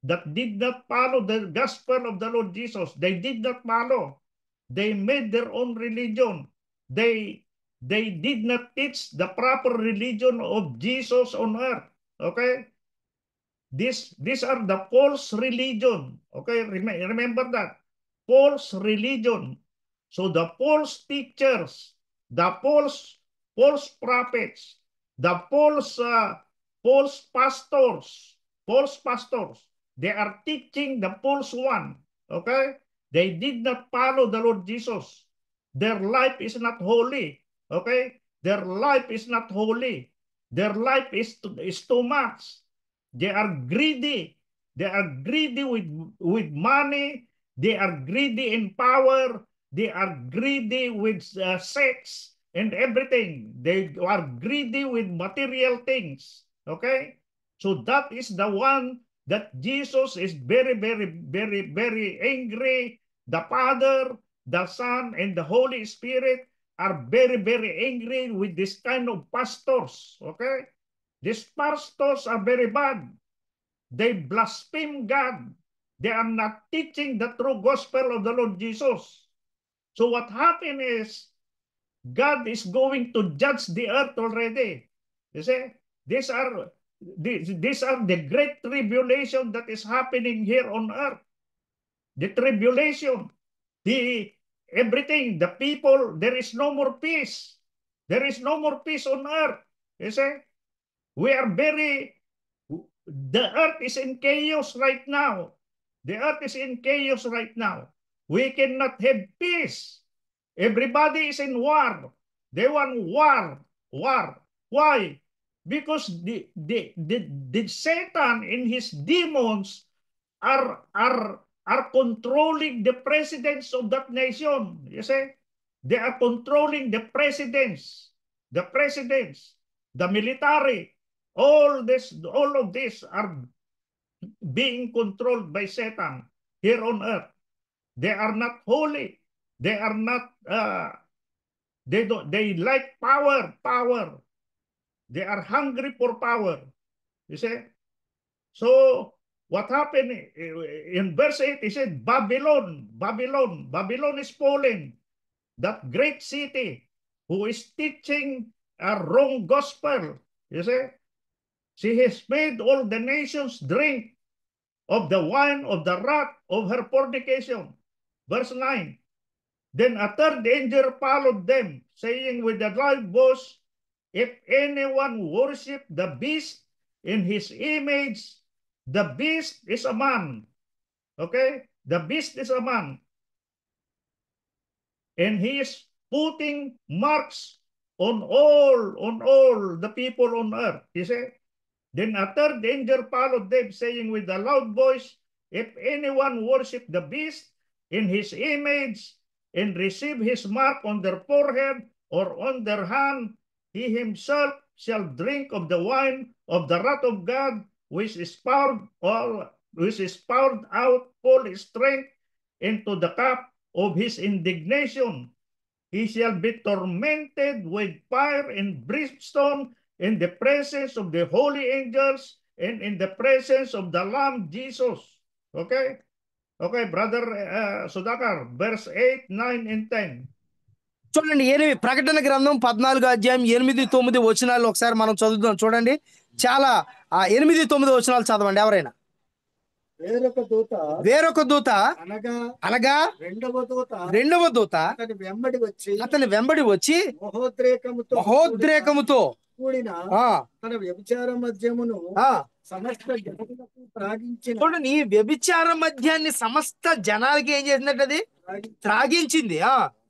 that did not follow the gospel of the Lord Jesus. They did not follow. They made their own religion. They did not teach the proper religion of Jesus on earth. Okay? These are the false religion. Okay? Remember that. False religion. So the false teachers, the false prophets, the false pastors, they are teaching the false one. Okay? They did not follow the Lord Jesus. Their life is not holy. Okay? Their life is not holy. Their life is too much. They are greedy. They are greedy with money. They are greedy in power. They are greedy with sex and everything. They are greedy with material things. Okay? So that is the one that Jesus is very, very, very, very angry. The Father, the Son, and the Holy Spirit are very, very angry with this kind of pastors. Okay? These pastors are very bad. They blaspheme God. They are not teaching the true gospel of the Lord Jesus. So what happened is, God is going to judge the earth already. You see, these are the great tribulation that is happening here on earth. The tribulation, everything, the people, there is no more peace. There is no more peace on earth. You see, the earth is in chaos right now. The earth is in chaos right now. We cannot have peace. Everybody is in war. They want war. Why? Because the Satan and his demons are controlling the presidents of that nation. You see? They are controlling the presidents, the military. All of this are being controlled by Satan here on earth. They are not holy. They are not, they like power. They are hungry for power. You see? So, what happened in verse 8, he said, Babylon is fallen. That great city who is teaching a wrong gospel. You see? She has made all the nations drink of the wine of the wrath of her fornication. Verse 9. Then a third angel followed them, saying with a loud voice, if anyone worship the beast in his image, the beast is a man. Okay? The beast is a man. And he is putting marks on all the people on earth. You see? Then a third angel followed them, saying with a loud voice, if anyone worship the beast in his image and receive his mark on their forehead or on their hand, he himself shall drink of the wine of the wrath of God, which is poured out full strength into the cup of his indignation. He shall be tormented with fire and brimstone in the presence of the holy angels and in the presence of the Lamb Jesus. Okay? Okay, brother Sudhakar, verse 8, 9, and 10. చూడండి, ప్రకటన గ్రంథం 14వ అధ్యాయం 8-9 వచనాలు ఒకసారి మనం చదువుదాం. చూడండి, చాలా 8-9 వచనాలు చదవండి ఎవరైనా. వేరొక దూత అనగా రెండవ దూత అతని వెంబడి వచ్చి మహోద్రేకముతో కూడిన తన వ్యభిచార మద్యమును సమస్త జనములకు త్రాగించిన చూడండి, ఈ వ్యభిచార మద్యాన్ని సమస్త జనాలకి ఏం చేసిందంటే అది త్రాగించింది.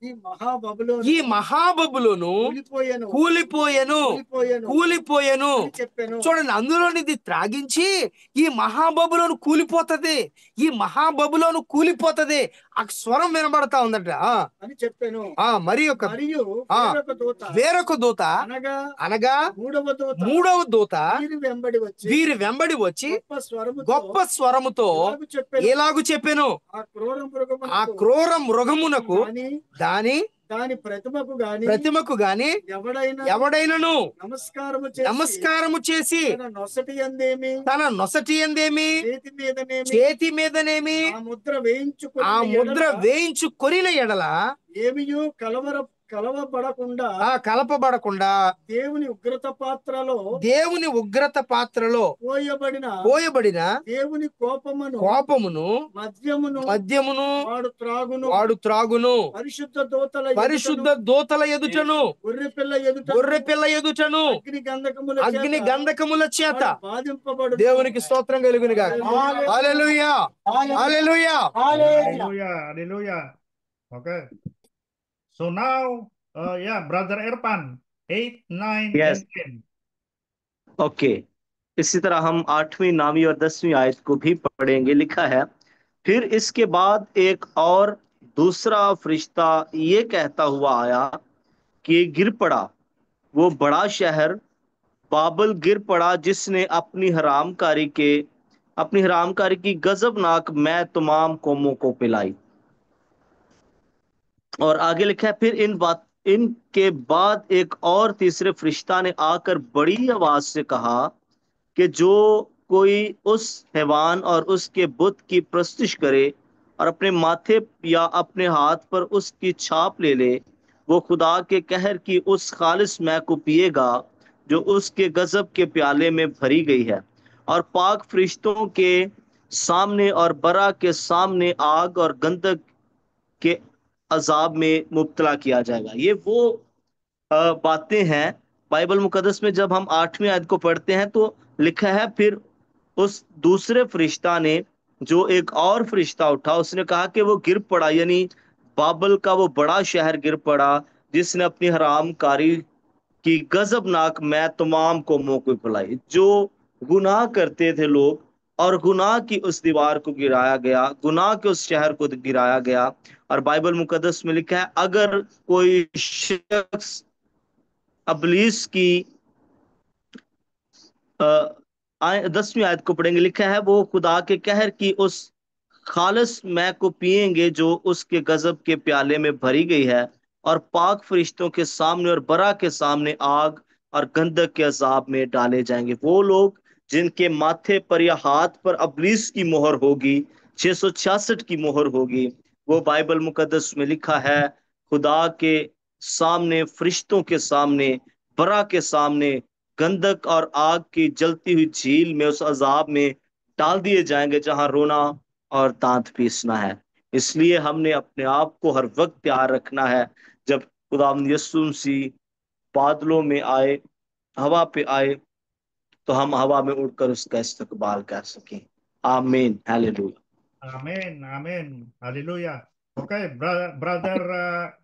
ఈ మహాబబులోను ఈ మహాబబులోను కూలిపోయెను కూలిపోయెను కూలిపోయెను కూలిపోయెను. అని చెప్పాను. చూడండి, అందులోనిది త్రాగించి ఈ మహాబబులోను కూలిపోతది, ఈ మహాబబులోను కూలిపోతది. ఆ స్వరం వినబడతా ఉందట. అని చెప్పాను. మరి ఒక మరియు ఆ, వేరొక దూత వేరొక దూత అనగా అనగా మూడవ దూత మూడవ దూత వీరి వెంబడి వచ్చి గొప్ప స్వరముతో ఇలాగు చెప్పెను. ఎలాగు చెప్పెను, ఆ క్రూర మృగమునకు ఆ క్రూర మృగమునకు గాని దాని ప్రతిమకు గాని ఎవడైనను నమస్కారము చేసి తన తన నొసటి యందేమి చేతి మీదనేమి చేతి మీదనేమి ఆ ముద్ర వేయించు కొరిన ఎడల ఏమియు కలవబడకుండా కలపబడకుండా దేవుని ఉగ్రత పాత్రలో పోయబడిన దేవుని కోపమును మద్యమును వాడు త్రాగును. పరిశుద్ధ దూతల ఎదుటను గొర్రె పిల్ల ఎదుటను అగ్ని గంధకముల చేత దేవునికి స్తోత్రం కలుగునుగా. హల్లెలూయా, హల్లెలూయా. Hallelujah. Hallelujah. Okay. So now, Brother Erpan, 8, 9, Yes. and 10. Okay, इसी तरह हम 8वीं 9वीं और 10वीं आयत को भी पढ़ेंगे। लिखा है, फिर इसके बाद एक और दूसरा फरिश्ता ये कहता हुआ आया कि गिर पड़ा वो बड़ा शहर बाबल, गिर पड़ा जिसने अपनी हरामकारी की गजबनाक मैं तमाम कौमों को पिलाई। और आगे लिखा है, फिर इनके बाद एक और तीसरे फरिश्ता ने आकर बड़ी आवाज से कहा कि जो कोई उस हैवान और उसके बुत की प्रस्तुति करे और अपने माथे या अपने हाथ पर उसकी छाप ले ले, वो खुदा के कहर की उस खालिस मैं को पिएगा जो उसके गजब के प्याले में भरी गई है, और पाक फरिश्तों के सामने और बरा के सामने आग और गंधक के अजाब में मुब्तला किया जाएगा। ये वो बातें हैं बाइबल मुकद्दस में। जब हम 8वीं आयत को पढ़ते हैं तो लिखा है, फिर उस दूसरे फरिश्ता ने, जो एक और फरिश्ता उठा, उसने कहा कि वो गिर पड़ा, यानी बाबल का वो बड़ा शहर गिर पड़ा जिसने अपनी हरामकारी की गजबनाक मैं तमाम कौमों को पिलाई। जो गुनाह करते थे लोग, और गुनाह की उस दीवार को गिराया गया, गुनाह के उस शहर को गिराया गया। और बाइबल मुकद्दस में लिखा है, अगर कोई शख्स अबलीस की 10वीं आयत को पढ़ेंगे। लिखा है, वो खुदा के कहर की उस खालिस मैं को पिएंगे जो उसके गजब के प्याले में भरी गई है, और पाक फरिश्तों के सामने और बरा के सामने आग और गंधक के अजाब में डाले जाएंगे। वो लोग जिनके माथे पर या हाथ पर अबलीस की मोहर होगी, 666 की मोहर होगी, वो बाइबल मुकद्दस में लिखा है, खुदा के सामने, फरिश्तों के सामने, बरा के सामने गंधक और आग की जलती हुई झील में, उस अजाब में डाल दिए जाएंगे जहां रोना और दांत पीसना है। इसलिए हमने अपने आप को हर वक्त तैयार रखना है, जब खुदावंद यीशु मसीह बादलों में आए, हवा पे आए, तो हम हवा में उड़कर उसका इस्तकबाल कर सकें। आमीन, hallelujah. Amen. Amen. Hallelujah. Okay, Brother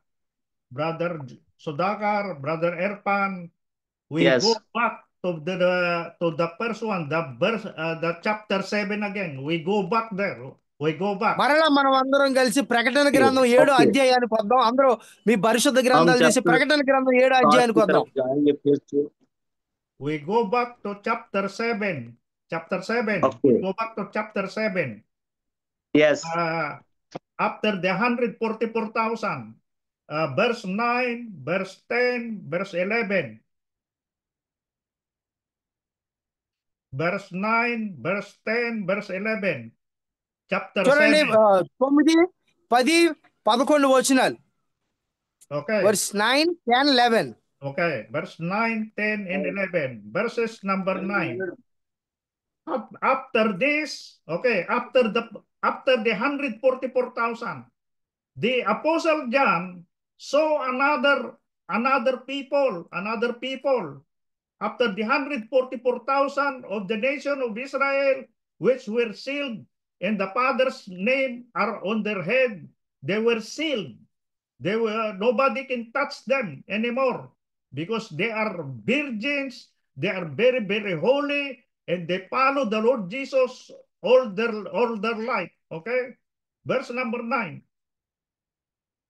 Sudakar, Brother Erpan, we Yes. go back to the first one, the chapter 7 again. We go back there. We go back. మరలా మనం అందరం కలిసి ప్రకటన గ్రంథం 7 Okay. అధ్యాయానికి వద్దాం. అందరూ మీ పరిశుద్ధ గ్రంథాలు తీసి chapter ప్రకటన గ్రంథం 7 सात అధ్యాయానికి की వద్దాం. तरफ जाएंगे फिर से। We go back to chapter 7. Chapter 7. Okay. We go back to chapter 7. Yes. After the 144,000. Verse 9, verse 10, verse 11. Verse 9, verse 10, verse 11. Chapter చూడండి, 7. 9, 10, 11 వచనాలు. Okay. Verse 9, 10, 11. Okay. Verse 9, 10, and 11. Verses number 9. After this, okay, after the 144,000, the Apostle John saw another people after the 144,000 of the nation of Israel, which were sealed, and the Father's name are on their head, they were sealed. Nobody can touch them anymore because they are virgins, they are very, very holy, and they follow the Lord Jesus all their life. Okay? Verse number 9.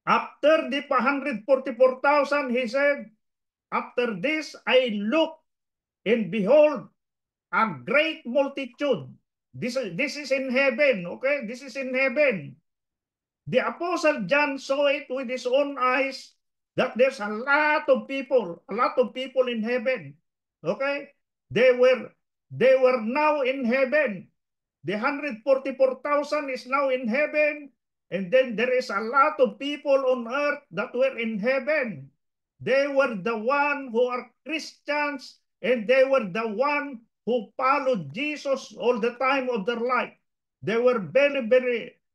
After the 144,000, he said, after this I looked, and behold, a great multitude. This is in heaven, okay? This is in heaven. The Apostle John saw it with his own eyes that there's a lot of people in heaven. Okay? They were now in heaven. The 144,000 is now in heaven. And then there is a lot of people on earth that were in heaven. They were the one who are Christians, and they were the one who followed Jesus all the time of their life. They were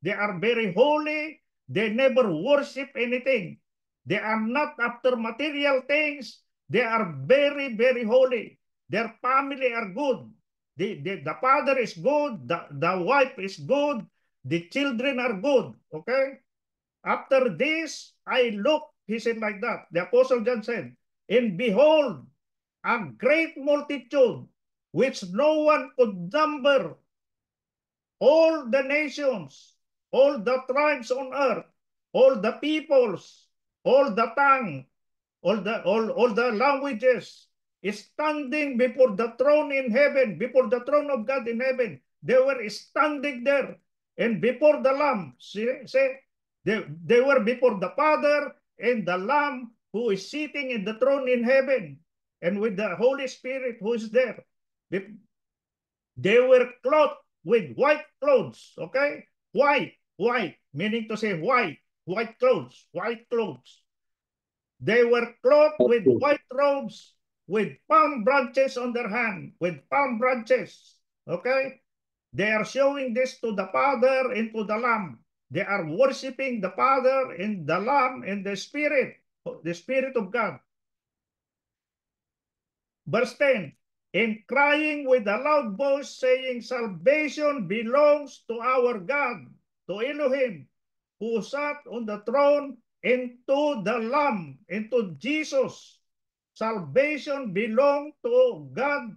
they are very holy. They never worship anything. They are not after material things. They are very, very holy. Their family are good. The father is good. The wife is good. The children are good. Okay? After this, I looked, he said like that. The Apostle John said, and behold, a great multitude, which no one could number, all the nations, all the tribes on earth, all the peoples, all the tongue, all the languages, is standing before the throne in heaven, before the throne of God in heaven. They were standing there, and before the Lamb. They were before the Father and the Lamb who is sitting in the throne in heaven, and with the Holy Spirit who is there. They were clothed with white clothes, okay? White, meaning to say white clothes. They were clothed with white robes, with palm branches on their hand, okay? They are showing this to the Father and to the Lamb. They are worshiping the Father and the Lamb and the Spirit of God. Verse 10, and crying with a loud voice, saying, salvation belongs to our God, to Elohim, who sat on the throne, and to the Lamb, and to Jesus. Salvation belongs to God,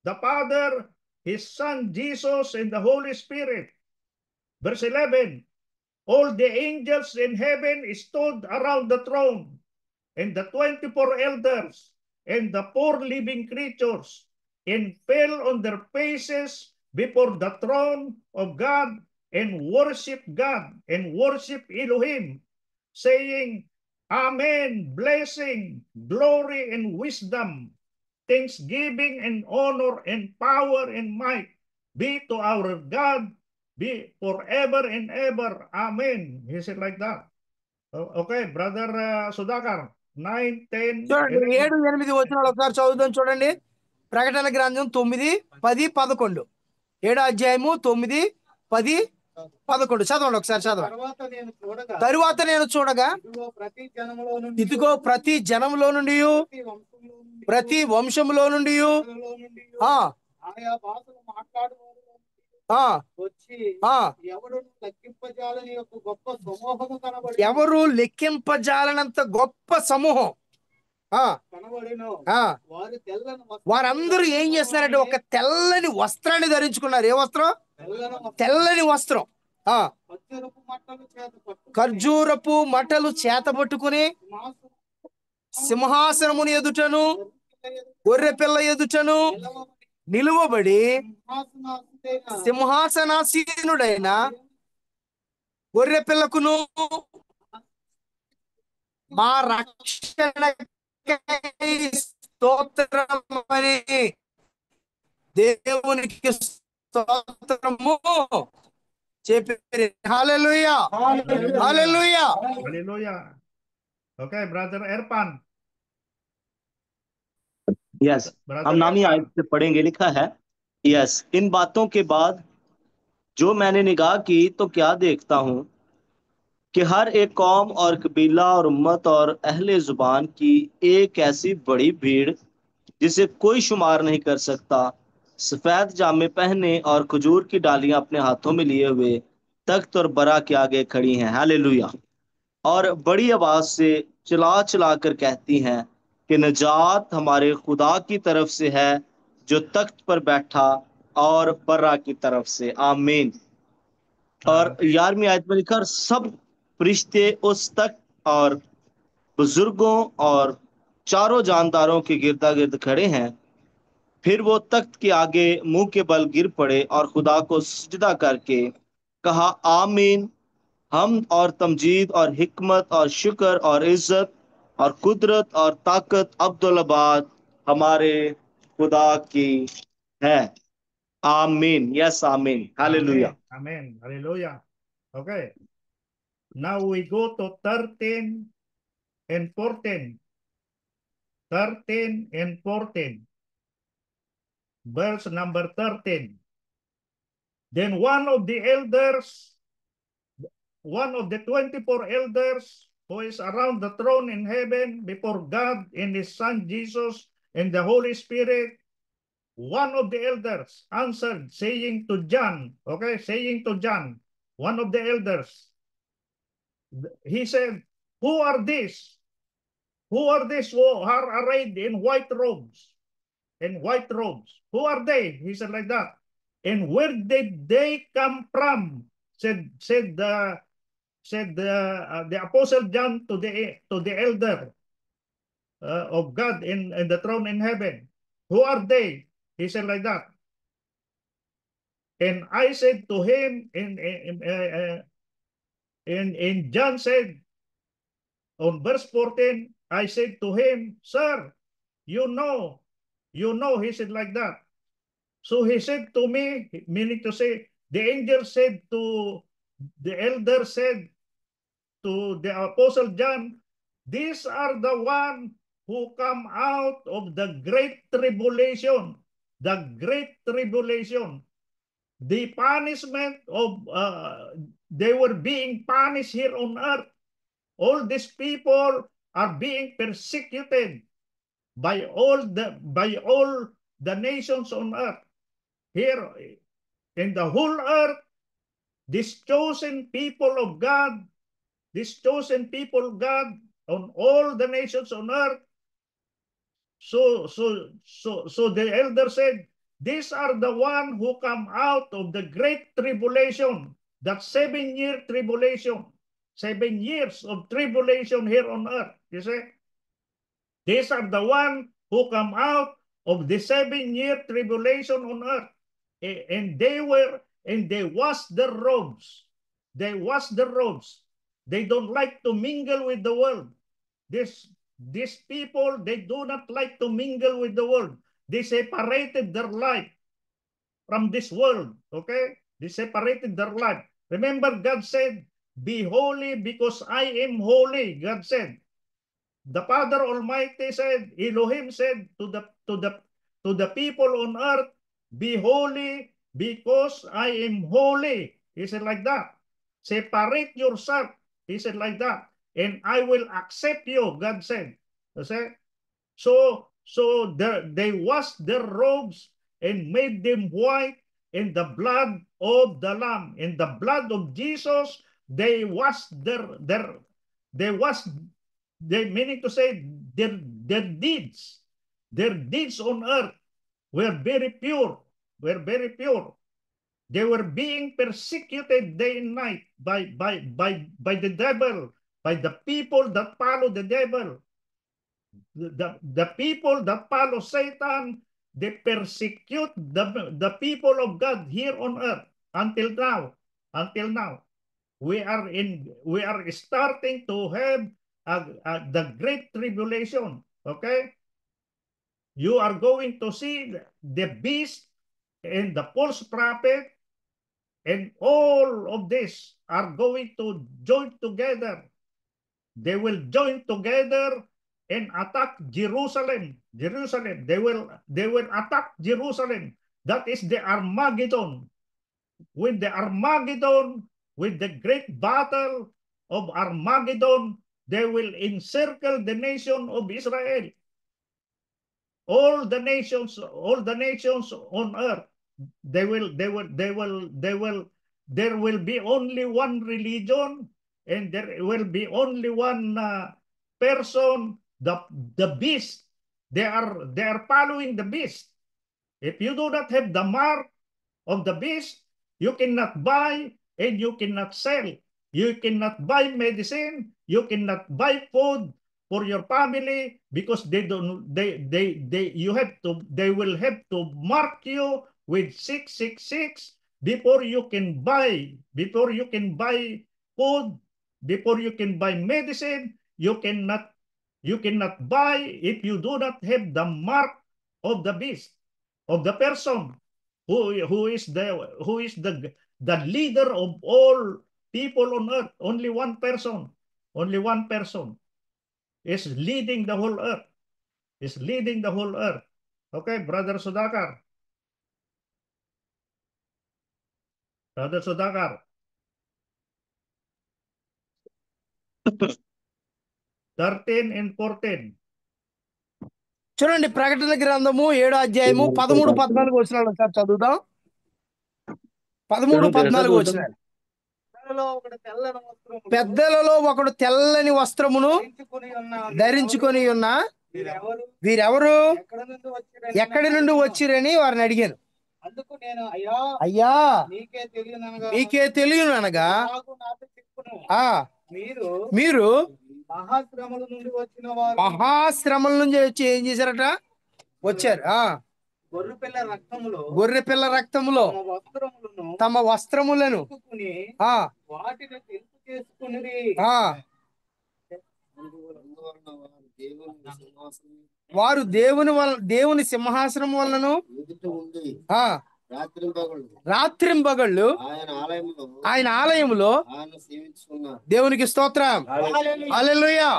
the Father, His Son, Jesus, and the Holy Spirit. Verse 11, all the angels in heaven stood around the throne, and the 24 elders, and the 4 living creatures, and fell on their faces before the throne of God, and worship God, and worship Elohim, saying, Amen, blessing, glory, and wisdom, thanksgiving, and honor, and power, and might be to our God, be forever and ever. Amen. He said like that. Okay, brother Sudhakar, 9, 10, చూడండి 11. 7, 8 వచనాలు ఒకసారి చదువుదాం చూడండి. ప్రకటన గ్రంథం 9, 10, 11. 7వ అధ్యాయము 9, 10, 11 చదవండి ఒకసారి చదవండి. తరువాత నేను చూడగా ఇదిగో ప్రతి జనములో నుండి ప్రతి వంశములో నుండి ఎవరు లెక్కింపజాలనంత గొప్ప సమూహం వారందరూ ఏం చేస్తున్నారంటే ఒక తెల్లని వస్త్రాన్ని ధరించుకున్నారు. ఏ వస్త్రం? తెల్లని వస్త్రం. ఖర్జూరపు మట్టలు చేత పట్టుకుని సింహాసనముని ఎదుటను గొర్రె పిల్ల ఎదుటను నిలువబడి సింహాసనాసీనుడైన గొర్రె పిల్లకును మా రక్షణ స్తోత్రమని దేవునికి స్తోత్రము చెప్పి హల్లెలూయా హల్లెలూయా Hallelujah. Okay, brother Erpan. Yes, हम नामी आयत से पढ़ेंगे। लिखा है, यस, इन बातों के बाद जो मैंने निगाह की तो क्या देखता हूं कि हर एक कौम और कबीला और उम्मत और अहले जुबान की एक ऐसी बड़ी भीड़ जिसे कोई शुमार नहीं कर सकता। सफेद जामे पहने और खजूर की डालियां अपने हाथों में लिए हुए तख्त और बरा के आगे खड़ी हैं। हालेलुया। और बड़ी आवाज से चिल्ला चिल्ला कर कहती हैं कि निजात हमारे खुदा की तरफ से है जो तख्त पर बैठा और बर्रा की तरफ से। आमीन। और 11वीं आयत में लिखा, और सब फरिश्ते उस तख्त और बुजुर्गों और चारों जानदारों के गिरदा गिर्द खड़े हैं। फिर वो तख्त के आगे मुंह के बल गिर पड़े और खुदा को सजदा करके कहा, आमीन। हम और तमजीद और हिकमत और शुक्र और इज्जत और कुदरत और ताकत अब्दुल्लाबाद हमारे खुदा की है। आमीन। यस, आमीन। Hallelujah. Amen. Amen. Hallelujah. Okay. Now we go to 13 and 14. 13 and 14. Verse number 13. Then one of the 24 elders who is around the throne in heaven before God and his son Jesus and the Holy Spirit, one of the elders answered, saying to John, one of the elders, he said, who are these? Who are these who are arrayed in white robes? In white robes. Who are they? He said like that. And where did they come from? Said the apostle John to the elder of God in the throne in heaven. Who are they? He said like that. And I said to him, and John said on verse 14, I said to him, sir, you know, he said like that. So he said to me, meaning to say, the angel said to the elder, said to the apostle John, these are the one who come out of the great tribulation, the punishment of, they were being punished here on earth. All these people are being persecuted by all the nations on earth. Here in the whole earth, this chosen people of God on all the nations on earth. So the elder said, these are the one who come out of the great tribulation, that 7-year tribulation, 7 years of tribulation here on earth. You see, these are the one who come out of the 7-year tribulation on earth, and they washed their robes. They washed their robes. They don't like to mingle with the world. These people, they do not like to mingle with the world. They separated their life from this world. Okay? They separated their life. Remember, God said, be holy because I am holy. God said. The Father Almighty said, Elohim said to the people on earth, be holy because I am holy. He said like that. Separate yourself. He said like that. And I will accept you, God said. So they washed their robes and made them white in the blood of the Lamb. In the blood of Jesus, they washed they meaning to say their deeds on earth were very pure. They were being persecuted day and night by the devil, by the people that follow the devil. The people that follow Satan, they persecute the people of God here on earth until now. We are starting to have the great tribulation. Okay, you are going to see the beast and the false prophet, and all of this are going to join together. They will join together and attack Jerusalem. They will attack Jerusalem. That is the Armageddon. With the great battle of Armageddon, they will encircle the nation of Israel. all the nations on earth, there will be only one religion, and there will be only one person, the beast. They are following the beast. If you do not have the mark of the beast, you cannot buy and you cannot sell. You cannot buy medicine. You cannot buy food for your family because they don't. They will have to mark you with 666 before you can buy. Before you can buy food. Before you can buy medicine. You cannot. You cannot buy if you do not have the mark of the beast, of the person who is the leader of all people on earth. Only one person is leading the whole earth, Okay, brother Sudhakar, 13 and 14. చూడండి ప్రకటన గ్రంథము 7వ అధ్యాయము 13, 14 వచనాలు ఒకసారి చదువుదాం. 13, 14 వచనాలు. పెద్దలలో ఒకడు తెల్లని వస్త్రమును ధరించుకొని ఉన్న వీరెవరు, ఎక్కడి నుండి వచ్చిరని వారిని అడిగాను. అందుకు నేను అయ్యా నీకే తెలియను అనగా మీరు మహాశ్రమల నుండి వచ్చిన వారు, మహాశ్రమల నుంచి వచ్చి ఏం చేశారట, వచ్చారు. గొర్రె పిల్ల రక్తములో తమ వస్త్రములను వాటిని తెలుపు చేసుకుని వారు దేవుని సింహాసనం వలన రాత్రింబగళ్ళు ఆయన ఆలయములో దేవునికి స్తోత్రం. హల్లెలూయా.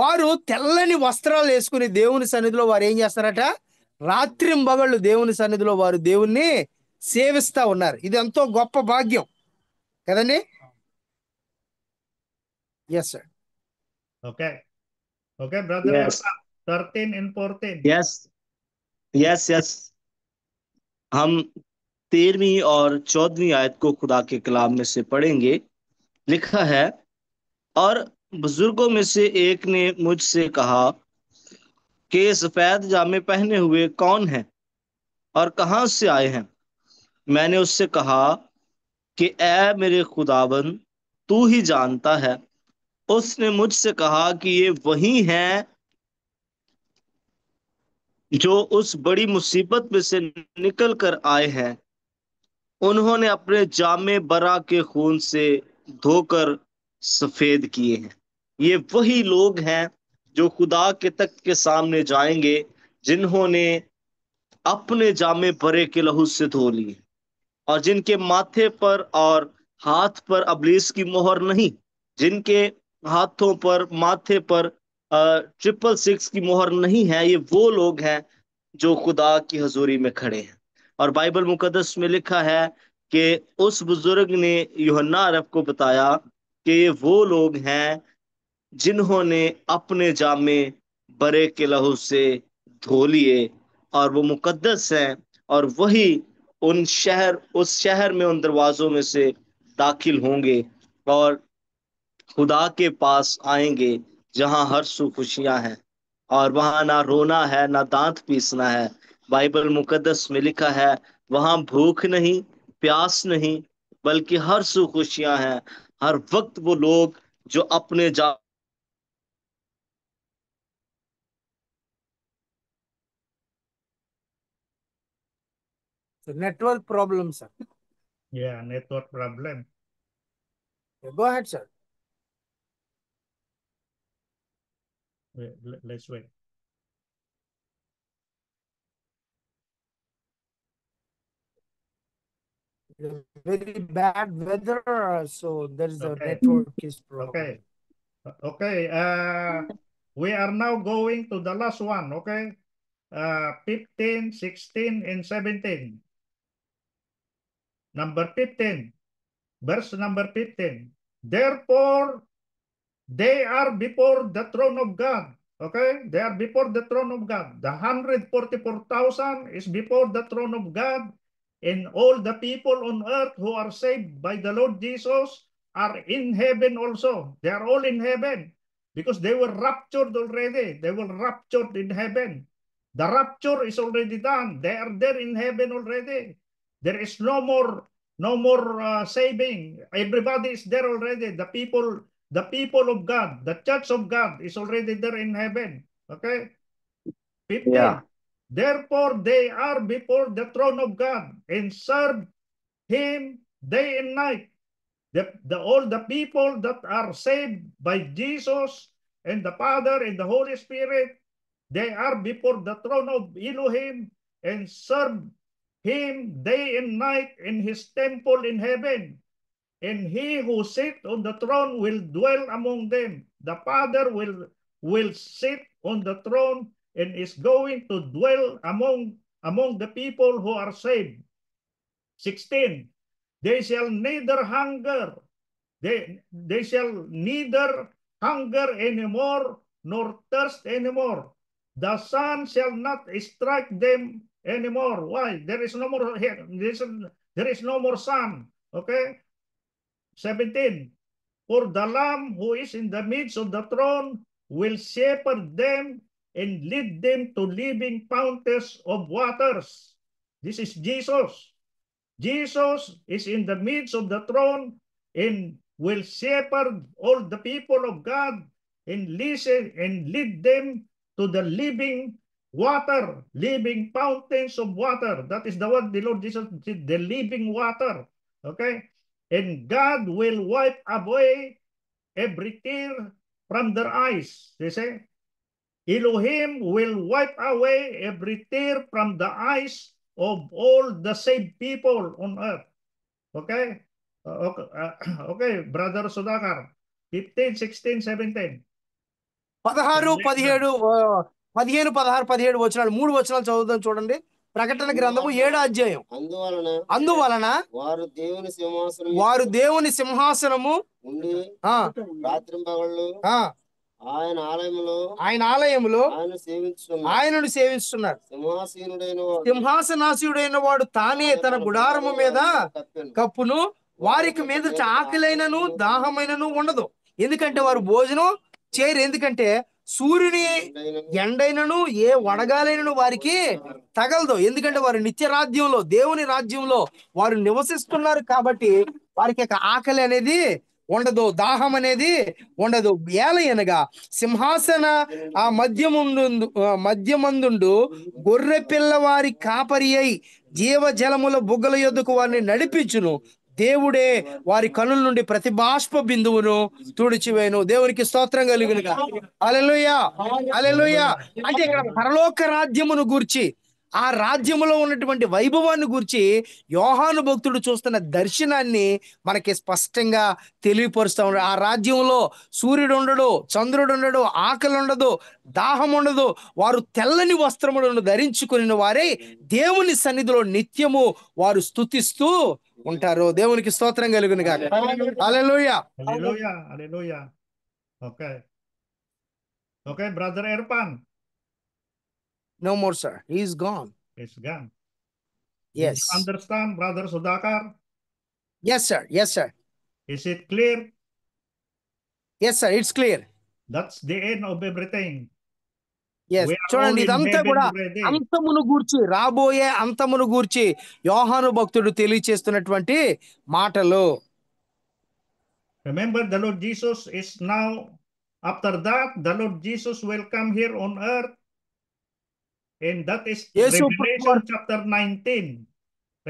వారు తెల్లని వస్త్రాలు వేసుకుని దేవుని సన్నిధిలో వారు ఏం చేస్తారట, రాత్రింబగళ్ళు దేవుని సన్నిధిలో వారు దేవుణ్ణి సేవిస్తా ఉన్నారు. ఇది ఎంతో గొప్ప భాగ్యం కదండి. Yes sir. Okay, brother. Yes. 13 and 14. Yes हम 13वीं और 14वीं आयत को खुदा के कलाम में से पढ़ेंगे. लिखा है, और बुजुर्गों में से एक ने मुझसे कहा कि सफेद जामे पहने हुए कौन हैं और कहां से आए हैं? मैंने उससे कहा कि ऐ मेरे खुदाबंद, तू ही जानता है. उसने मुझसे कहा कि ये वही हैं जो उस बड़ी मुसीबत में से निकल कर आए हैं. उन्होंने अपने जामे बरा के खून से धोकर सफेद किए हैं. ये वही लोग हैं जो खुदा के तख्त के सामने जाएंगे, जिन्होंने अपने जामे बरे के लहू से धो लिए और जिनके माथे पर और हाथ पर अबलीस की मोहर नहीं, जिनके हाथों पर माथे पर 666 की मोहर नहीं है. ये वो लोग हैं जो खुदा की हजूरी में खड़े हैं. और बाइबल मुकद्दस में लिखा है कि उस बुजुर्ग ने यूहन्ना अरब को बताया कि ये वो लोग हैं जिन्होंने अपने जामे बरे के लहू से धो लिए और वो मुकद्दस हैं, और वही उस शहर में उन दरवाजों में से दाखिल होंगे और खुदा के पास आएंगे जहां हर सू खुशियां हैं, और वहां ना रोना है ना दांत पीसना है. बाइबल मुकद्दस में लिखा है, वहां भूख नहीं, प्यास नहीं, बल्कि हर सू खुशियां हैं. हर वक्त वो लोग जो अपने network problem sir. Yeah, network problem. Go ahead sir. Let's wait. Very bad weather, so there is a Okay. network is problem. Okay. We are now going to the last one. Okay. 15, 16, and 17. Number 15. Verse number 15. Therefore, they are before the throne of God, Okay, they are before the throne of God. The 144,000 is before the throne of God, and all the people on earth who are saved by the Lord Jesus are in heaven also. They are all in heaven because they were raptured already. They were raptured in heaven. The rapture is already done. They are there in heaven already. There is no more saving. Everybody is there already. The people of God, the church of God is already there in heaven. Okay? 15. Yeah. Therefore, they are before the throne of God and serve him day and night. All the people that are saved by Jesus and the Father and the Holy Spirit, they are before the throne of Elohim and serve him day and night in his temple in heaven. And he who sits on the throne will dwell among them. The Father will sit on the throne and is going to dwell among the people who are saved. 16. They shall neither hunger, they shall neither hunger anymore nor thirst anymore. The sun shall not strike them anymore. Why? There is no more there is no more sun. Okay? 17. For the Lamb who is in the midst of the throne will shepherd them and lead them to living fountains of waters. This is Jesus. Jesus is in the midst of the throne and will shepherd all the people of God and listen and lead them to the living water, living fountains of water. That is the word the Lord Jesus said, the living water. Okay? And God will wipe away every tear from their eyes. They say, Elohim will wipe away every tear from the eyes of all the saved people on earth. Okay? Okay, Brother Sudhakar. 15, 16, 17. 16, 17, 15, 16, 17 వచనాలు 3 వచనాలు చదువుదాం చూడండి. ప్రకటన గ్రంథము 7వ అధ్యాయం. అందువలన వారు దేవుని సింహాసనము ఉండి రాత్రింపగళ్ళు ఆయన ఆలయములో ఆయనను సేవిస్తున్నారు. సింహాసనాసీనుడైన వాడు తానే తన గుడారము మీద కప్పును, వారికి మీద ఆకలైనను దాహమైనను ఉండదు. ఎందుకంటే వారు భోజనం చేయరు. ఎందుకంటే సూర్యుని ఎండైనను ఏ వడగాలైనను వారికి తగలదు. ఎందుకంటే వారు నిత్య రాజ్యంలో, దేవుని రాజ్యంలో వారు నివసిస్తున్నారు. కాబట్టి వారికి ఆకలి అనేది ఉండదు, దాహం అనేది ఉండదు. ఏలయనగా సింహాసన ఆ మధ్యమందుండు గొర్రె పిల్లవారి కాపరి అయి జీవజలముల బుగ్గల యొద్దకు వారిని నడిపించును. దేవుడే వారి కనుల నుండి ప్రతి బాష్ప బిందువును తుడిచివేను. దేవునికి స్తోత్రం కలుగునుగా. హల్లెలూయా, హల్లెలూయా. అంటే ఇక్కడ పరలోక రాజ్యమును గూర్చి, ఆ రాజ్యములో ఉన్నటువంటి వైభవాన్ని గూర్చి యోహాను భక్తుడు చూస్తున్న దర్శనాన్ని మనకి స్పష్టంగా తెలియపరుస్తా ఉన్నాడు. ఆ రాజ్యంలో సూర్యుడు ఉండడు, చంద్రుడు ఉండడు, ఆకలి ఉండదు, దాహం ఉండదు. వారు తెల్లని వస్త్రములను ధరించుకుని వారే దేవుని సన్నిధిలో నిత్యము వారు స్తుతిస్తూ ఉంటారు. దేవునికి స్తోత్రం కలుగును గాక. హల్లెలూయా, hallelujah, hallelujah. Okay. Okay, Brother Erpan. No more, sir. He is gone. It's gone. Yes. Did you understand, Brother Sudhakar? Yes, sir. Yes, sir. Is it clear? Yes, sir. It's clear. That's the end of everything. Yes. We are all చూడండి, in ఇదంతా heaven కూడా already. అంతమును గూర్చి, రాబోయే అంతమును గూర్చి యోహాను భక్తుడు తెలియచేస్తున్నటువంటి మాటలు. Remember, the Lord Jesus is now, after that, the Lord Jesus will come here on earth. And that is Yesu Revelation chapter 19.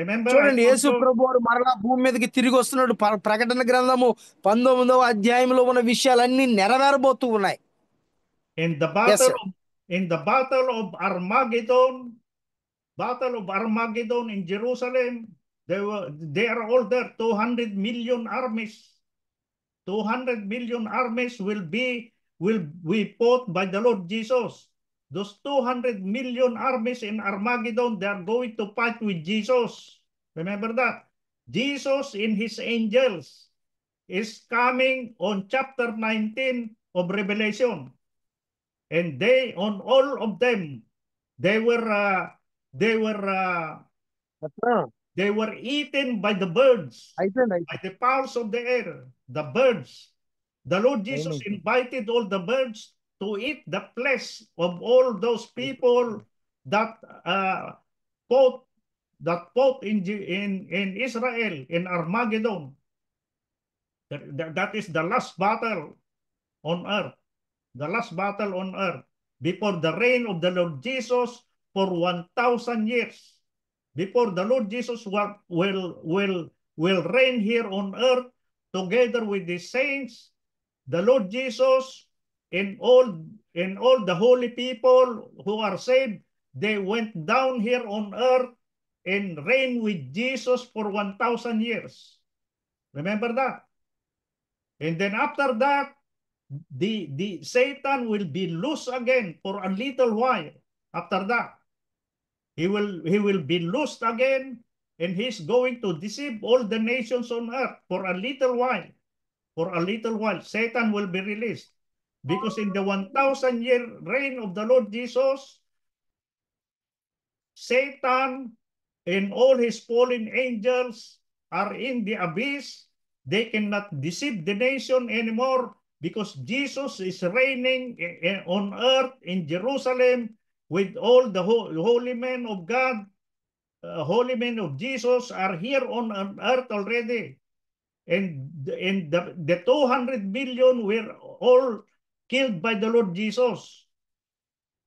Remember, చూడండి, I యేసు told you, ప్రభు వారు మరలా భూమి మీదకి తిరిగి వస్తున్నాడు. ప్రకటన గ్రంథము 19వ అధ్యాయంలో ఉన్న విషయాలన్నీ నెరవేరబోతూ ఉన్నాయి. in the battle of Armageddon in Jerusalem, they are all there. 200 million armies. 200 million armies will be fought by the Lord Jesus. Those 200 million armies in Armageddon, they are going to fight with Jesus. Remember that. Jesus in his angels is coming on chapter 19 of Revelation. and they on all of them they were they were they were eaten by the birds, by the fowls of the air, the birds. The Lord Jesus invited all the birds to eat the flesh of all those people that fought in Israel in Armageddon. That is the last battle on earth. The last battle on earth before the reign of the Lord Jesus for 1,000 years. Before the Lord Jesus will reign here on earth together with the saints, the Lord Jesus and all the holy people who are saved, they went down here on earth and reigned with Jesus for 1,000 years. Remember that? And then after that, the Satan will be loose again for a little while. After that, he will be loosed again, and he's going to deceive all the nations on earth for a little while. For a little while, Satan will be released. Because in the 1,000-year reign of the Lord Jesus, Satan and all his fallen angels are in the abyss. They cannot deceive the nation anymore because Jesus is reigning on earth in Jerusalem with all the holy men of God. Holy men of Jesus are here on earth already. And the 200 million were all killed by the Lord Jesus.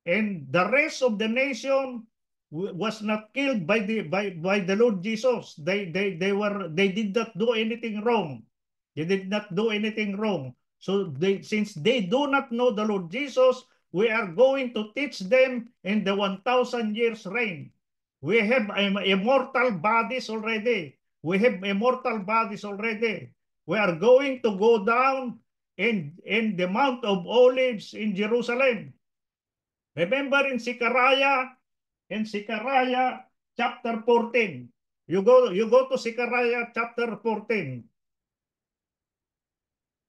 And the rest of the nation was not killed by the Lord Jesus. They did not do anything wrong. They did not do anything wrong. So since they do not know the Lord Jesus, we are going to teach them in the 1,000 years reign. We have immortal bodies already. We have immortal bodies already. We are going to go down in the Mount of Olives in Jerusalem. Remember in Zechariah chapter 14. You go to Zechariah chapter 14.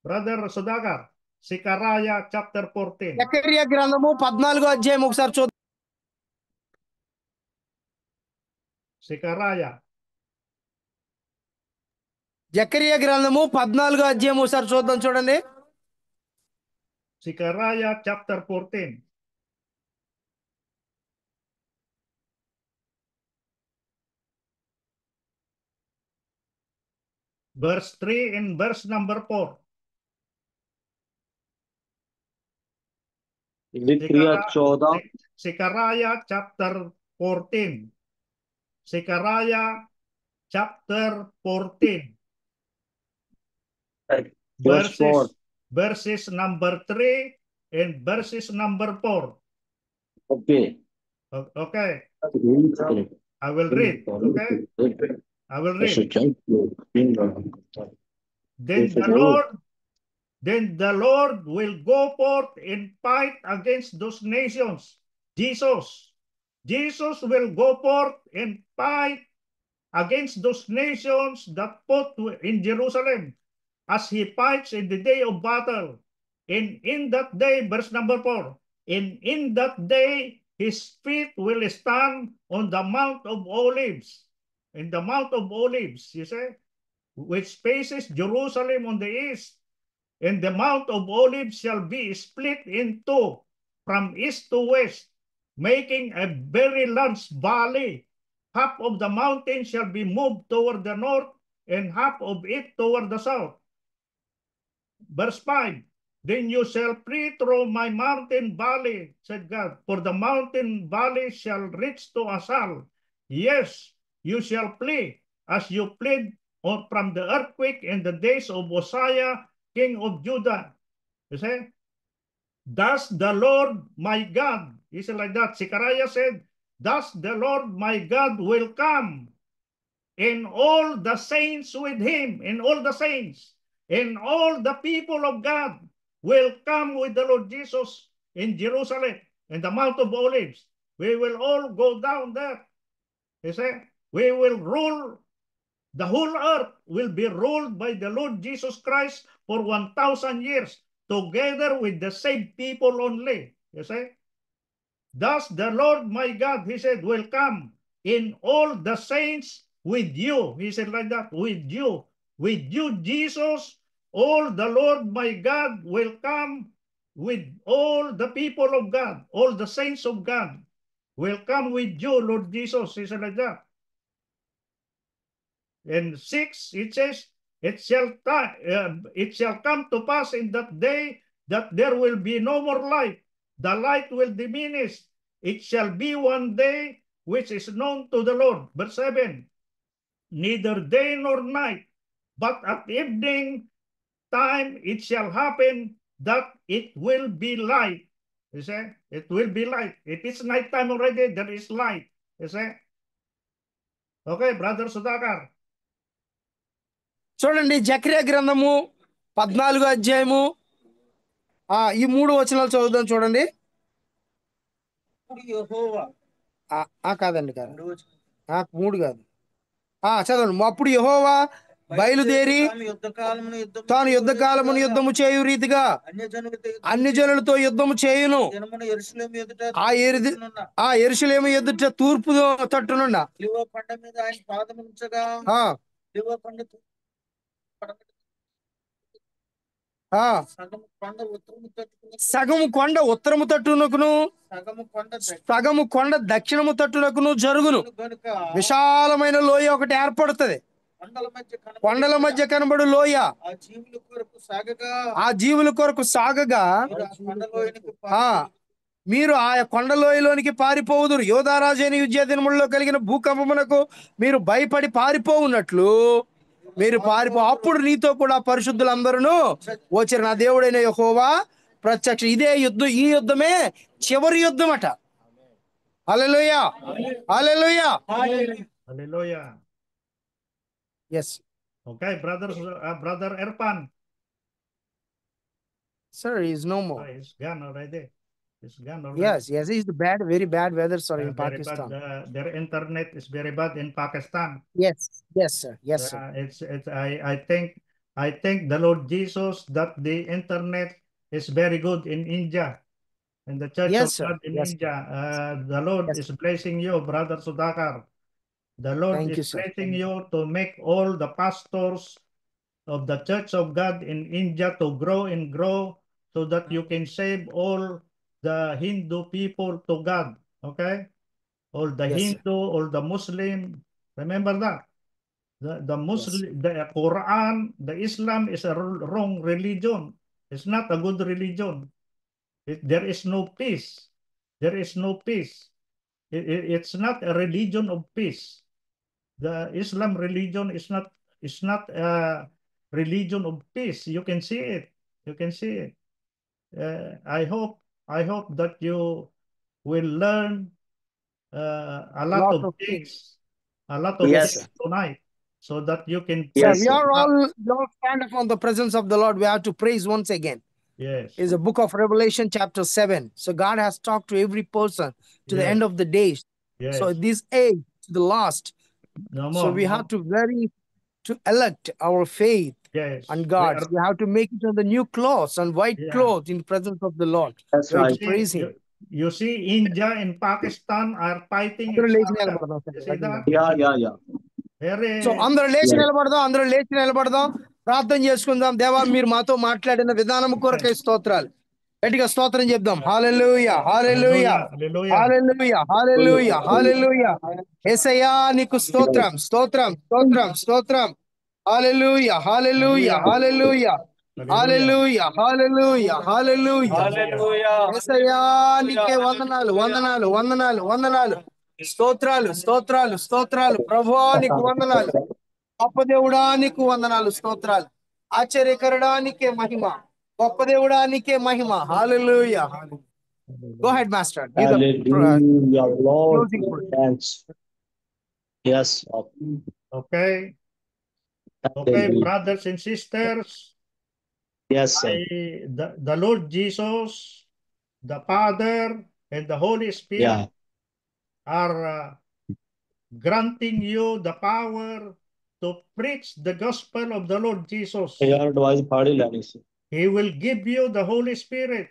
Brother Sudagar, Zechariah chapter 14. జకర్యా గ్రంథము 14వ అధ్యాయం ఒకసారి చూద్దాం. Zechariah. జకర్యా గ్రంథము 14వ అధ్యాయం ఒకసారి చూద్దాం చూడండి. Zechariah chapter 14. Verse 3 and verse number 4. Zechariah chapter 14. Zechariah chapter 14. Verses number 3 and verses number 4. Okay. Okay. I will read. Okay. I will read. Then the Lord will go forth and fight against those nations. Jesus will go forth and fight against those nations that fought in Jerusalem as he fights in the day of battle. And in that day, verse number 4, and in that day his feet will stand on the Mount of Olives. In the Mount of Olives, you say, which faces Jerusalem on the east. And the Mount of Olives shall be split in two from east to west, making a very large valley. Half of the mountain shall be moved toward the north, and half of it toward the south. Verse 5, then you shall flee through my mountain valley, said God, for the mountain valley shall reach to Asal. Yes, you shall flee, as you fled from the earthquake in the days of Uzziah, king of Judah. You see? Thus the Lord my God, he said like that, Zechariah said, thus the Lord my God will come, and all the saints with him, and all the saints, and all the people of God will come with the Lord Jesus in Jerusalem, in the Mount of Olives. We will all go down there. You see? We will rule. The whole earth will be ruled by the Lord Jesus Christ for 1,000 years, together with the saved people only. You see? Thus the Lord my God, he said, will come in all the saints with you. He said like that, with you. With you, Jesus, all the Lord my God will come with all the people of God, all the saints of God will come with you, Lord Jesus. He said like that. And 6, it says, it shall come to pass in that day that there will be no more light. The light will diminish. It shall be one day which is known to the Lord. Verse 7, neither day nor night, but at evening time it shall happen that it will be light. You see, it will be light. It is night time already, there is light. You see? Okay, Brother Sudhakar. చూడండి జకర్యా గ్రంథము 14వ అధ్యాయము ఈ 3 వచనాలు చదువుదాం చూడండి. అప్పుడు యెహోవా కాదండి కాదు 3 కాదు చదవండి. అప్పుడు యెహోవా బయలుదేరి తాను యుద్ధ కాలమును యుద్ధము చేయు రీతిగా అన్యజనులతో యుద్ధము చేయును. ఆ యెరూషలేము ఎదుట తూర్పు తట్టునున్న సగము కొండ ఉత్తరము తట్టునకును సగము కొండ దక్షిణము తట్టునకును జరుగును. విశాలమైన లోయ ఒకటి ఏర్పడుతుంది. కొండల మధ్య కనబడు లోయ ఆ జీవుల కొరకు సాగగా మీరు ఆ కొండలోయలోనికి పారిపోవుదురు. యోధారాజు అయిన యుజ్జయ దినములలో కలిగిన భూకంపమునకు మీరు భయపడి పారిపోవున్నట్లు మీరు అప్పుడు నీతో కూడా పరిశుద్ధులందరూ వచ్చారు. నా దేవుడైన యెహోవా ప్రత్యక్ష. ఇదే యుద్ధం, ఈ యుద్ధమే చివరి యుద్ధం అట. హల్లెలూయా, hallelujah, hallelujah. Yes. Okay, brother Erpan. Sir, he is no more. He's gone already. He's gone already. Yes, it's very bad weather, sir, in Very Pakistan. bad. Their internet is very bad in Pakistan. Yes, sir. Yes, sir. I thank the Lord Jesus that the internet is very good in India, in the Church Yes, of sir. God in Yes, India. The Lord Yes, is blessing you, Brother Sudhakar. The Lord Thank is you, sir. blessing you to make all the pastors of the Church of God in India to grow and grow so that you can save all the Hindu people to God. Okay? All the Yes, sir. Hindu, all the Muslim. Remember that. The Muslim, the Quran, the Islam is a wrong religion. It's not a good religion. There is no peace. There is no peace. It's not a religion of peace. The Islam religion is not a religion of peace. You can see it. You can see it. I hope that you will learn a lot Lot of of things, a lot of Yes. things tonight, so that you can. Sir, Yes, we sir. are all stand up on the presence of the Lord. We have to praise once again. Yes. Is a book of Revelation chapter 7. So God has talked to every person to the Yes. end of the days. Yes. So this age to the last. No So more. we have to elect our faith Yes. on God. We have to make it on the new clothes and white Yeah. clothes in the presence of the Lord. That's We have right. to praise Him. You see, India and Pakistan are fighting అందరూ each లేచి other. నిలబడదాం You see that? Yeah. Very. So అందరూ లేచి Yeah. నిలబడదాం, అందరూ లేచి నిలబడదాం, ప్రార్థన చేసుకుందాం. దేవా, మీరు మాతో మాట్లాడిన విధానం కొరకై స్తోత్రాలు. గట్టిగా స్తోత్రం చెప్దాం. హల్లెలూయా, హల్లెలూయా, Hallelujah. హల్లెలూయా, హల్లెలూయా, హల్లెలూయా. యేసయ్యా నీకు స్తోత్రం, స్తోత్రం, స్తోత్రం, స్తోత్రం. హల్లెలూయా, hallelujah, hallelujah, hallelujah, hallelujah, hallelujah. యేసయ్యా నీకే వందనాలు, వందనాలు, వందనాలు, వందనాలు. స్తోత్రాలు, స్తోత్రాలు, స్తోత్రాలు. ప్రభువా నీకు వందనాలు. గొప్ప దేవుడా నీకు వందనాలు, స్తోత్రాలు. ఆశ్చర్యకరుడా నీకే మహిమ. గొప్ప దేవుడా నీకే మహిమ. హల్లెలూయా. Go ahead, Master. Give the Hallelujah, Lord. closing word. Thanks. Yes. Okay. Okay, brothers and sisters. Yes, sir. The Lord Jesus, the Father, and the Holy Spirit Yeah. are granting you the power to preach the gospel of the Lord Jesus. यार advice फाड़ी लानी से He will give you the Holy Spirit.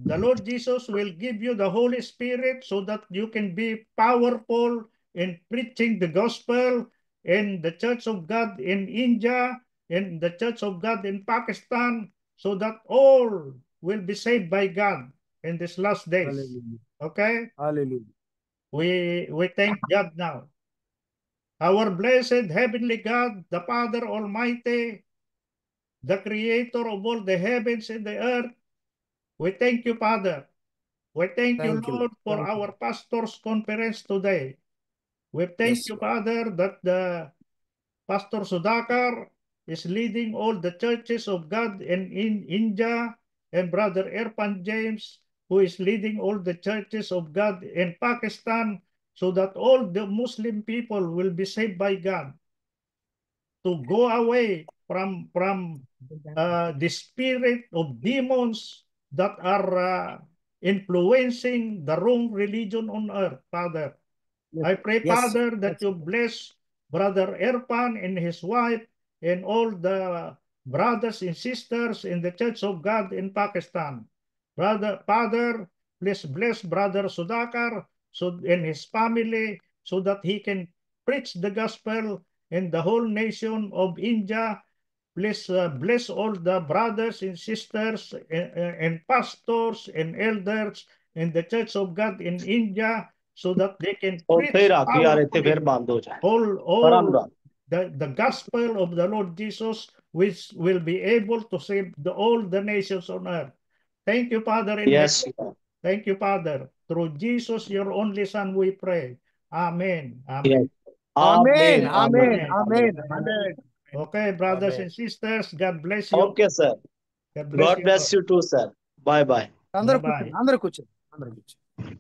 The Lord Jesus will give you the Holy Spirit so that you can be powerful in preaching the gospel in the Church of God in India, in the Church of God in Pakistan, so that all will be saved by God in these last days. Hallelujah. Okay? Hallelujah. We thank God now. Our blessed heavenly God, the Father Almighty, the creator of all the heavens and the earth, we thank you, Father. We thank you, Thank you, Lord, for Thank you. our pastors' conference today. We thank Yes, you, Lord. Father, that the Pastor Sudhakar is leading all the churches of God in India, and Brother Irfan James, who is leading all the churches of God in Pakistan, so that all the Muslim people will be saved by God, to go away from the spirit of demons that are influencing the wrong religion on earth, Father. Yes, I pray, yes, Father, that yes. you bless Brother Irfan and his wife and all the brothers and sisters in the Church of God in Pakistan. Father, please bless Brother Sudhakar and his family so that he can preach the gospel in the whole nation of India. Please bless all the brothers and sisters and pastors and elders in the Church of God in India so that they can और preach फिर आखिरी आ रहे थे फिर powerfully बंद हो जाए all Ram the gospel of the Lord Jesus, which will be able to save all the nations on earth. Thank you, Father in yes heaven. Thank you, Father. Through Jesus, your only Son, we pray. Amen. Amen. Yes Amen. आमीन Amen. आमीन Amen. आमीन Amen. Okay, brothers Amen. and sisters, God bless you. Okay sir God bless God you. Bless you too sir bye bye అందరూ Bye-bye. కూర్చోండి అందరూ కూర్చోండి అందరూ కూర్చోండి